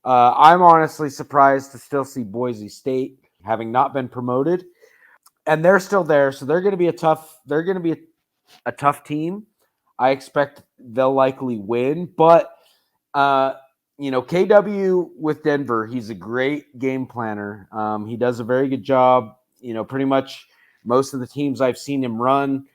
I'm honestly surprised to still see Boise State having not been promoted, and they're still there. So they're going to be a tough team. I expect they'll likely win, but KW with Denver, he's a great game planner. He does a very good job. Pretty much most of the teams I've seen him run,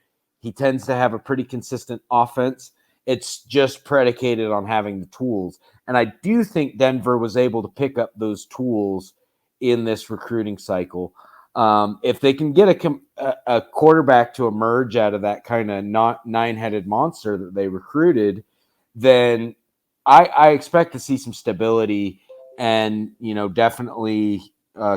he tends to have a pretty consistent offense. It's just predicated on having the tools. And I do think Denver was able to pick up those tools in this recruiting cycle. If they can get a quarterback to emerge out of that kind of not 9-headed monster that they recruited, then I expect to see some stability and, definitely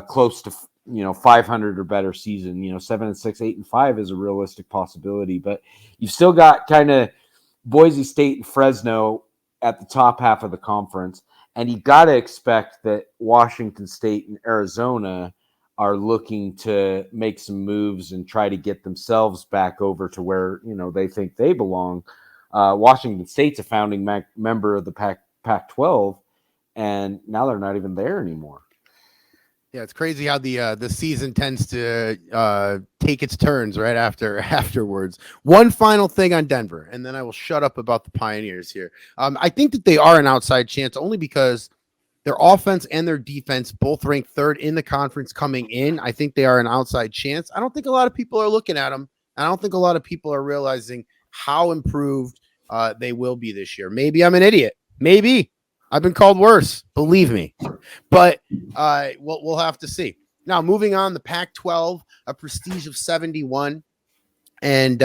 close to, 500 or better season. 7-6, 8-5 is a realistic possibility, but you've still got kind of Boise State and Fresno at the top half of the conference. And you got to expect that Washington State and Arizona are looking to make some moves and try to get themselves back over to where, they think they belong. Washington State's a founding member of the Pac-12, and now they're not even there anymore. Yeah, it's crazy how the season tends to take its turns right afterwards. One final thing on Denver, and then I will shut up about the Pioneers here. I think that they are an outside chance only because Their offense and their defense both ranked third in the conference coming in. I think they are an outside chance. I don't think a lot of people are looking at them. I don't think a lot of people are realizing how improved they will be this year. Maybe I'm an idiot. Maybe I've been called worse. Believe me. But we'll have to see. Now, moving on, the Pac-12, a prestige of 71. And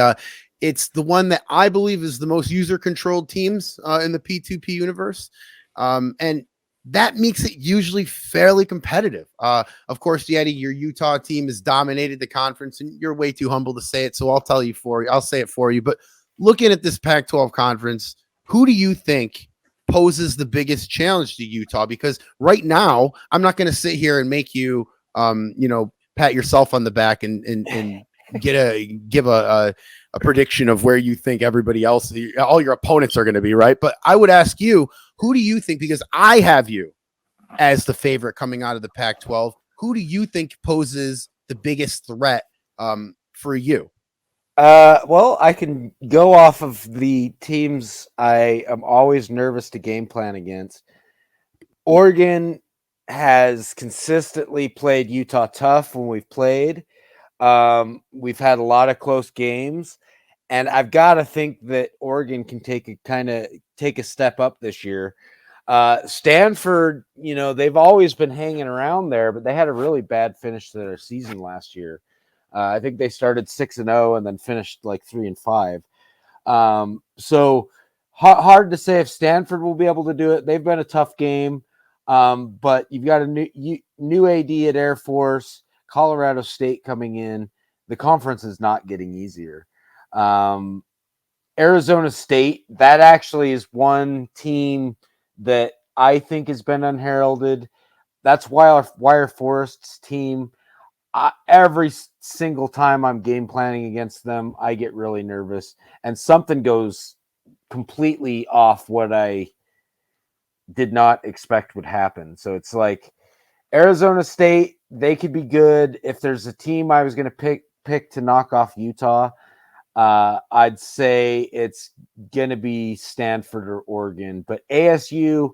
it's the one that I believe is the most user-controlled teams in the P2P universe. And that makes it usually fairly competitive. Of course, Yeti, your Utah team has dominated the conference, and you're way too humble to say it, so I'll say it for you. But looking at this Pac-12 conference, who do you think poses the biggest challenge to Utah? Because right now, I'm not going to sit here and make you, pat yourself on the back and give a prediction of where you think everybody else, all your opponents are going to be, right? But I would ask you, who do you think, because I have you as the favorite coming out of the Pac-12, who do you think poses the biggest threat for you? Well, I can go off of the teams I am always nervous to game plan against. Oregon has consistently played Utah tough when we've played. We've had a lot of close games, and I've got to think that Oregon can take a step up this year. Stanford, they've always been hanging around there, but they had a really bad finish to their season last year. I think they started 6-0 and then finished like 3-5. So hard to say if Stanford will be able to do it. They've been a tough game, but you've got a new AD at Air Force, Colorado State coming in. The conference is not getting easier. Arizona State, that actually is one team that I think has been unheralded. That's why Wire Forest's team, every single time I'm game planning against them, I get really nervous, and something goes completely off what I did not expect would happen. So it's like Arizona State, they could be good. If there's a team I was going to pick to knock off Utah, I'd say it's going to be Stanford or Oregon. But ASU,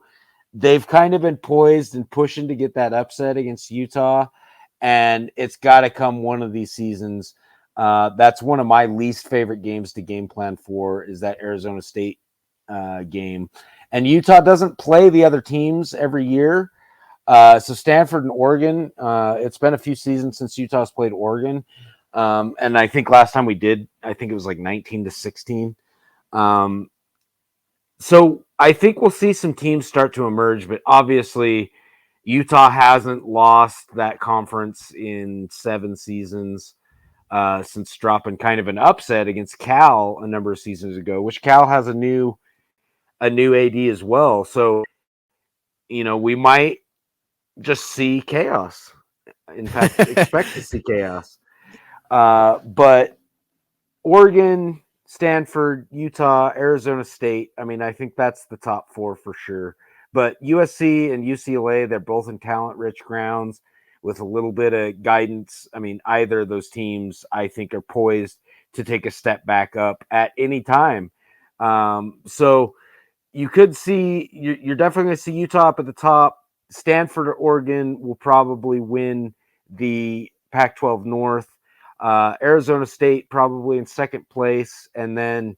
they've kind of been poised and pushing to get that upset against Utah, and it's got to come one of these seasons. That's one of my least favorite games to game plan for, is that Arizona State game. And Utah doesn't play the other teams every year. So Stanford and Oregon, it's been a few seasons since Utah's played Oregon. And I think last time we did, I think it was like 19-16. So I think we'll see some teams start to emerge, but obviously Utah hasn't lost that conference in 7 seasons since dropping kind of an upset against Cal a number of seasons ago, which Cal has a new AD as well. So, we might just see chaos. In fact, expect to see chaos. But Oregon, Stanford, Utah, Arizona State, I think that's the top 4 for sure. But USC and UCLA, they're both in talent-rich grounds with a little bit of guidance. Either of those teams, I think, are poised to take a step back up at any time. So you could see, you're definitely going to see Utah up at the top. Stanford or Oregon will probably win the Pac-12 North. Arizona State probably in second place, and then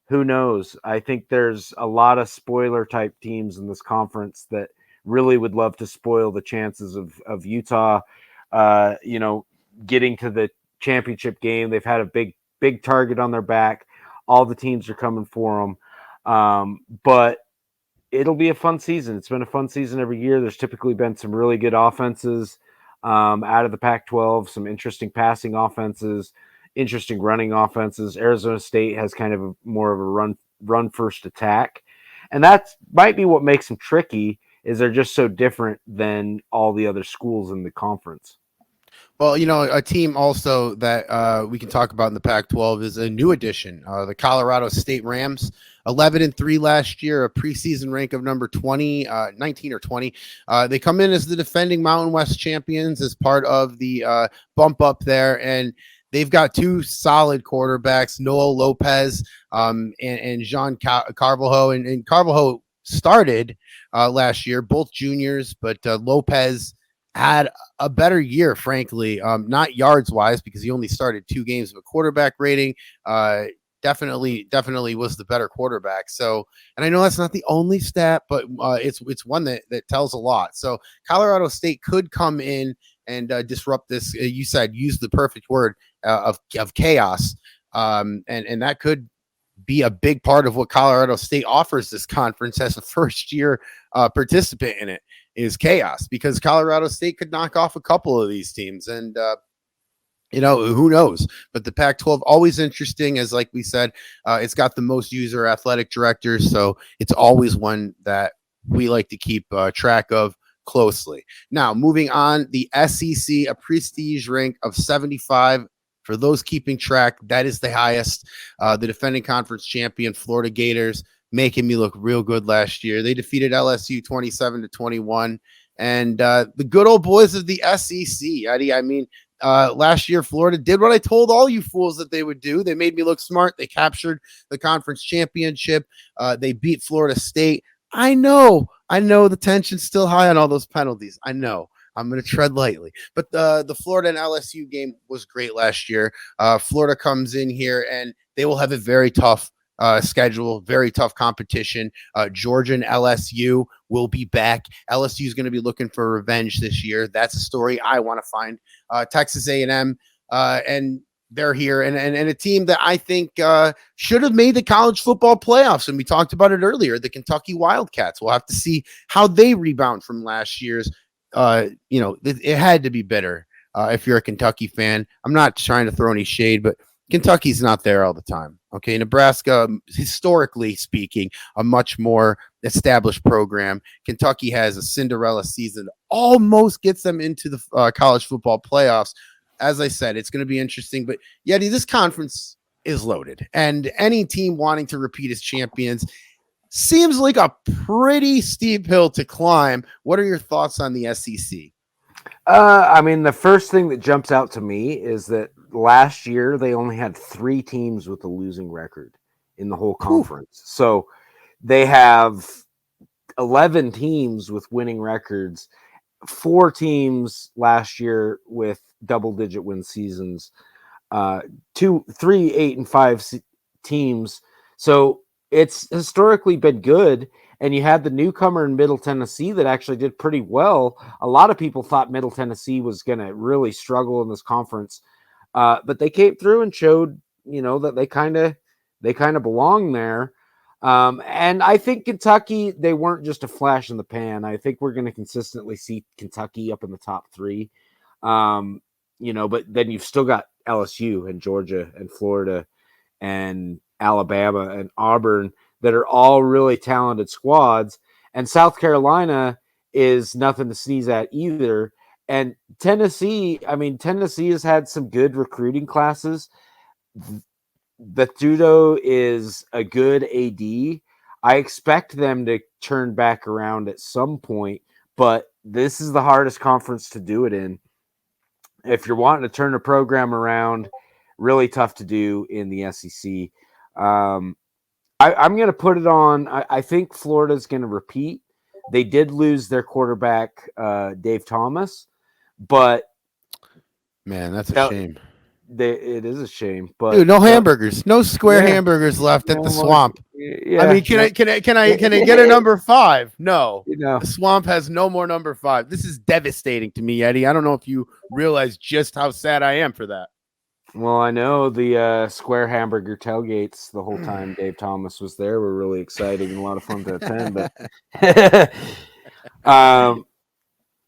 who knows? I think there's a lot of spoiler type teams in this conference that really would love to spoil the chances of Utah, getting to the championship game. They've had a big target on their back. All the teams are coming for them. But it'll be a fun season. It's been a fun season every year. There's typically been some really good offenses out of the Pac-12, some interesting passing offenses, interesting running offenses. Arizona State has kind of more of a run first attack. And that might be what makes them tricky, is they're just so different than all the other schools in the conference. Well, a team also that we can talk about in the Pac-12 is a new addition, the Colorado State Rams. 11-3 last year, a preseason rank of number 19 or 20. They come in as the defending Mountain West champions as part of the bump up there, and they've got 2 solid quarterbacks, Noah Lopez and Jean Carvalho. And Carvalho started last year, both juniors, but Lopez had a better year, frankly, not yards wise, because he only started 2 games of a quarterback rating. Definitely was the better quarterback. So, and I know that's not the only stat, but it's one that tells a lot. So Colorado State could come in and disrupt this. You said use the perfect word of chaos, and that could be a big part of what Colorado State offers this conference as a first year participant in it is chaos, because Colorado State could knock off a couple of these teams, and who knows? But the Pac-12 always interesting, as like we said, it's got the most user athletic directors, so it's always one that we like to keep track of closely. Now, moving on, the SEC, a prestige rank of 75. For those keeping track, that is the highest. The defending conference champion, Florida Gators, making me look real good last year. They defeated LSU 27-21. And the good old boys of the SEC, Eddie. I mean, last year, Florida did what I told all you fools that they would do. They made me look smart. They captured the conference championship. They beat Florida State. I know the tension's still high on all those penalties. I know. I'm going to tread lightly. But the Florida and LSU game was great last year. Florida comes in here, and they will have a very tough schedule, very tough competition. Georgia and LSU will be back. LSU is going to be looking for revenge this year. That's a story I want to find. Texas A&M, and they're here, and a team that I think should have made the college football playoffs. And we talked about it earlier, the Kentucky Wildcats. We'll have to see how they rebound from last year's. It had to be better if you're a Kentucky fan. I'm not trying to throw any shade, but Kentucky's not there all the time. Okay, Nebraska, historically speaking, a much more established program. Kentucky has a Cinderella season, almost gets them into the college football playoffs. As I said, it's going to be interesting. But Yeti, this conference is loaded, and any team wanting to repeat as champions seems like a pretty steep hill to climb. What are your thoughts on the SEC? I mean, the first thing that jumps out to me is that last year they only had 3 teams with a losing record in the whole conference. Ooh. So they have 11 teams with winning records, 4 teams last year with double-digit win seasons, 3, 8, and 5 teams. So it's historically been good, and you had the newcomer in Middle Tennessee that actually did pretty well. A lot of people thought Middle Tennessee was going to really struggle in this conference, but they came through and showed, that they kind of belong there. And I think Kentucky, they weren't just a flash in the pan. I think we're going to consistently see Kentucky up in the top 3. But then you've still got LSU and Georgia and Florida and Alabama and Auburn that are all really talented squads. And South Carolina is nothing to sneeze at either. And Tennessee has had some good recruiting classes. Batudo is a good AD. I expect them to turn back around at some point, but this is the hardest conference to do it in. If you're wanting to turn a program around, really tough to do in the SEC. I'm going to put it on. I think Florida's going to repeat. They did lose their quarterback, Dave Thomas, but man, that's a shame. It is a shame, but dude, no hamburgers, no square hamburgers left at the Swamp. Yeah, I mean, can I get a number 5? No, the Swamp has no more number 5. This is devastating to me, Eddie. I don't know if you realize just how sad I am for that. Well, I know the square hamburger tailgates the whole time Dave Thomas was there were really exciting and a lot of fun to attend.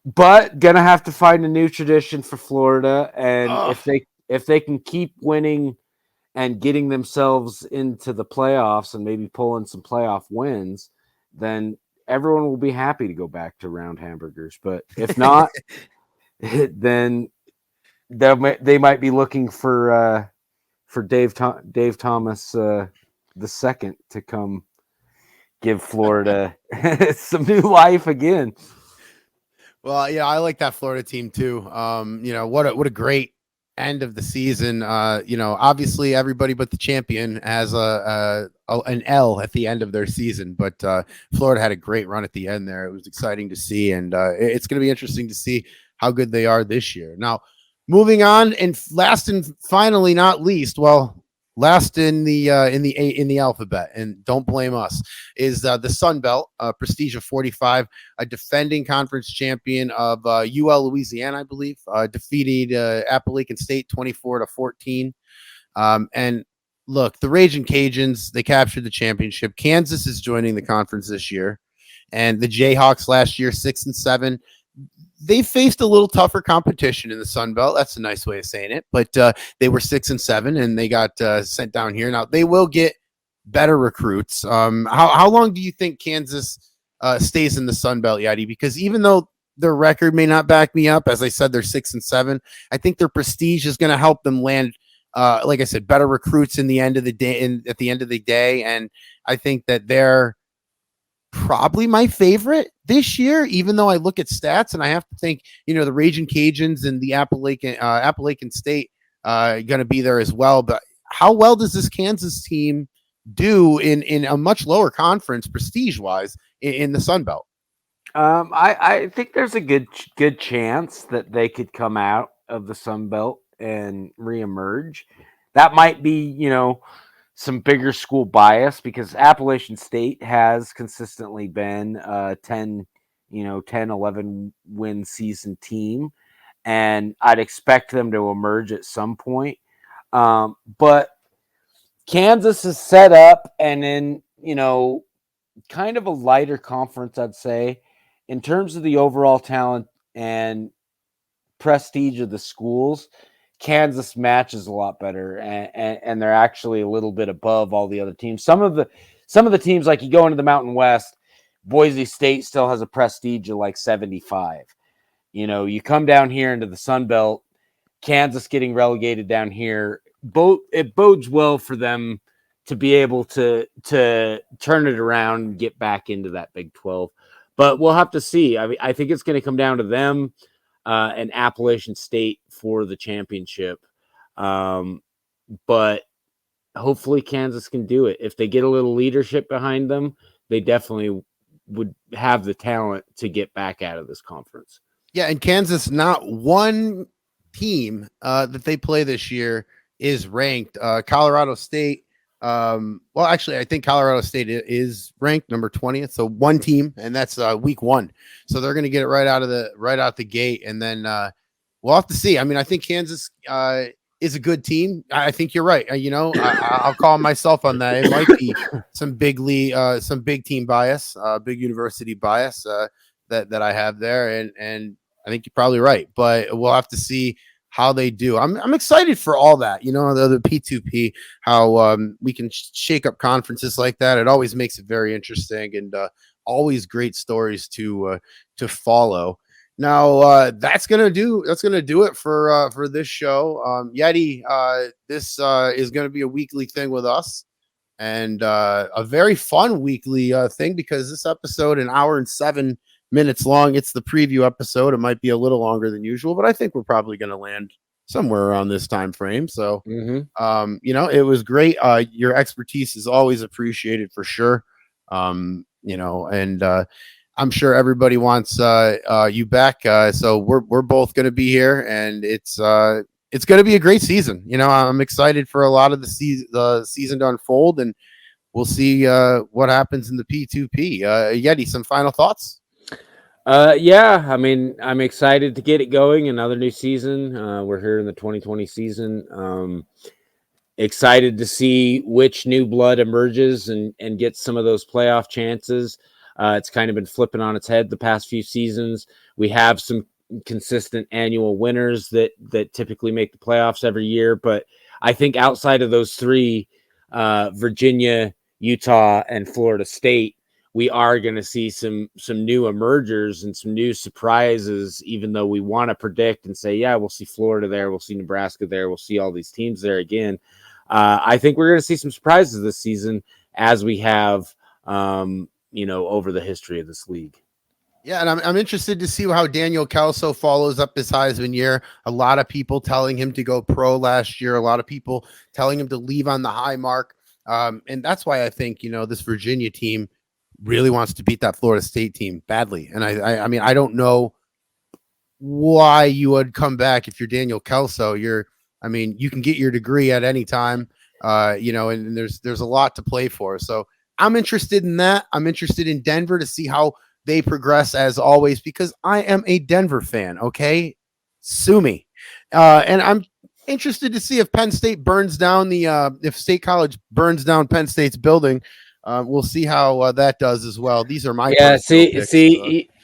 But gonna have to find a new tradition for Florida, and if they can keep winning and getting themselves into the playoffs and maybe pulling some playoff wins, then everyone will be happy to go back to round hamburgers. But if not, then they might be looking for Dave Thomas the second to come give Florida some new life again. Well, yeah, I like that Florida team too. What a great end of the season. Obviously everybody but the champion has an L at the end of their season, but Florida had a great run at the end there. It was exciting to see, and it's going to be interesting to see how good they are this year. Now, moving on, and last and finally not least, last in the alphabet, and don't blame us, is the Sun Belt, Prestige of 45, a defending conference champion of UL Louisiana, I believe, defeated Appalachian State 24-14. And look, the Raging Cajuns, they captured the championship. Kansas is joining the conference this year, and the Jayhawks last year 6-7. They faced a little tougher competition in the Sun Belt. That's a nice way of saying it. But they were 6-7, and they got sent down here. Now they will get better recruits. How long do you think Kansas stays in the Sun Belt, Yadi? Because even though their record may not back me up, as I said, they're 6-7. I think their prestige is going to help them land, like I said, better recruits in the end of the day. At the end of the day, and I think that they're probably my favorite this year, even though I look at stats and I have to think, the Raging Cajuns and the Appalachian State going to be there as well. But how well does this Kansas team do in a much lower conference, prestige wise, in the Sun Belt? I think there's a good chance that they could come out of the Sun Belt and reemerge. That might be, some bigger school bias, because Appalachian State has consistently been a 11 win season team, and I'd expect them to emerge at some point. But Kansas is set up and in, kind of a lighter conference, I'd say, in terms of the overall talent and prestige of the schools. Kansas matches a lot better, and they're actually a little bit above all the other teams. Some of the teams, like you go into the Mountain West, Boise State still has a prestige of like 75. You come down here into the Sun Belt, Kansas getting relegated down here, it bodes well for them to be able to turn it around and get back into that Big 12. But we'll have to see. I think it's going to come down to them and Appalachian State for the championship. But hopefully Kansas can do it. If they get a little leadership behind them, they definitely would have the talent to get back out of this conference. Yeah, and Kansas, not one team that they play this year is ranked. Colorado State, actually, I think Colorado State is ranked number 20th. So one team, and that's week 1. So they're going to get it right out the gate, and then we'll have to see. I mean, I think Kansas is a good team. I think you're right. I'll call myself on that. It might be some big team bias, big university bias that I have there, and I think you're probably right. But we'll have to see how they do. I'm excited for all that. The P2P, how we can shake up conferences like that. It always makes it very interesting, and always great stories to follow. Now that's gonna do it for this show. Yeti, this is gonna be a weekly thing with us, and a very fun weekly thing, because this episode, an hour and 7 minutes long. It's the preview episode. It might be a little longer than usual, but I think we're probably going to land somewhere around this time frame. So, it was great. Your expertise is always appreciated for sure. And I'm sure everybody wants you back. So we're both going to be here, and it's going to be a great season. I'm excited for a lot of the season to unfold, and we'll see what happens in the P2P. Yeti, some final thoughts? I'm excited to get it going. Another new season. We're here in the 2020 season. Excited to see which new blood emerges and gets some of those playoff chances. It's kind of been flipping on its head the past few seasons. We have some consistent annual winners that typically make the playoffs every year. But I think outside of those three, Virginia, Utah, and Florida State, we are going to see some new emergers and some new surprises, even though we want to predict and say, yeah, we'll see Florida there. We'll see Nebraska there. We'll see all these teams there again. I think we're going to see some surprises this season, as we have, over the history of this league. Yeah, and I'm interested to see how Daniel Kelso follows up his Heisman year. A lot of people telling him to go pro last year. A lot of people telling him to leave on the high mark. And that's why I think this Virginia team really wants to beat that Florida State team badly. And I mean, I don't know why you would come back if you're Daniel Kelso. I mean, you can get your degree at any time, and there's a lot to play for. So I'm interested in that. I'm interested in Denver to see how they progress as always because I am a Denver fan. Okay, sue me, and I'm interested to see if Penn State burns down if State College burns down Penn State's building. We'll see how that does as well. These are my picks.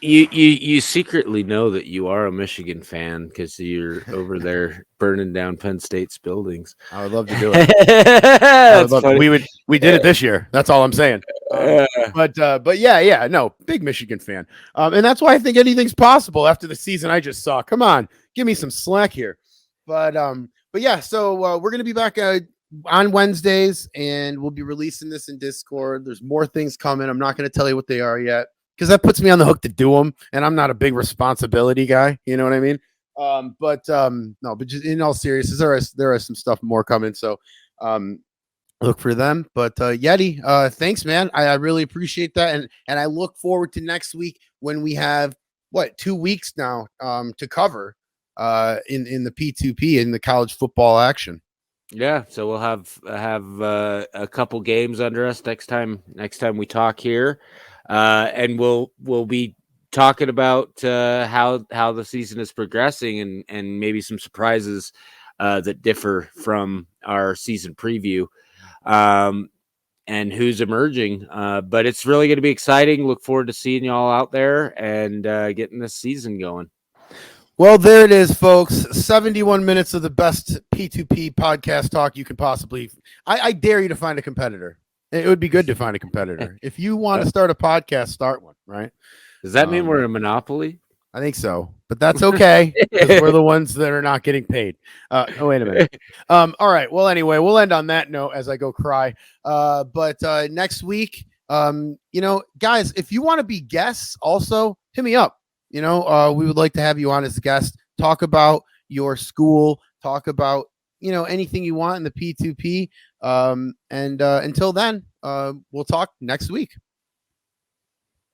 You secretly know that you are a Michigan fan because you're over there burning down Penn State's buildings. I would love to do it. We did it this year. That's all I'm saying. But yeah, no, big Michigan fan, and that's why I think anything's possible after the season I just saw. Come on, give me some slack here. But yeah, so we're gonna be back on Wednesdays, and we'll be releasing this in Discord. There's more things coming. I'm not going to tell you what they are yet because that puts me on the hook to do them, and I'm not a big responsibility guy. You know what I mean? No, but just in all seriousness, there is some stuff more coming. So look for them. But Yeti, thanks, man. I really appreciate that, and I look forward to next week when we have 2 weeks now to cover in the P2P in the college football action. Yeah, so we'll have a couple games under us next time we talk here, and we'll be talking about how the season is progressing and maybe some surprises that differ from our season preview, and who's emerging. But it's really going to be exciting. Look forward to seeing y'all out there and getting this season going. Well, there it is, folks. 71 minutes of the best P2P podcast talk you could possibly. I dare you to find a competitor. It would be good to find a competitor. If you want to start a podcast, start one, right? Does that mean we're a monopoly? I think so, but that's okay. We're the ones that are not getting paid. Oh, wait a minute. All right. Well, anyway, we'll end on that note as I go cry. But next week, guys, if you want to be guests, also hit me up. We would like to have you on as a guest, talk about your school, talk about, anything you want in the P2P. And until then, we'll talk next week.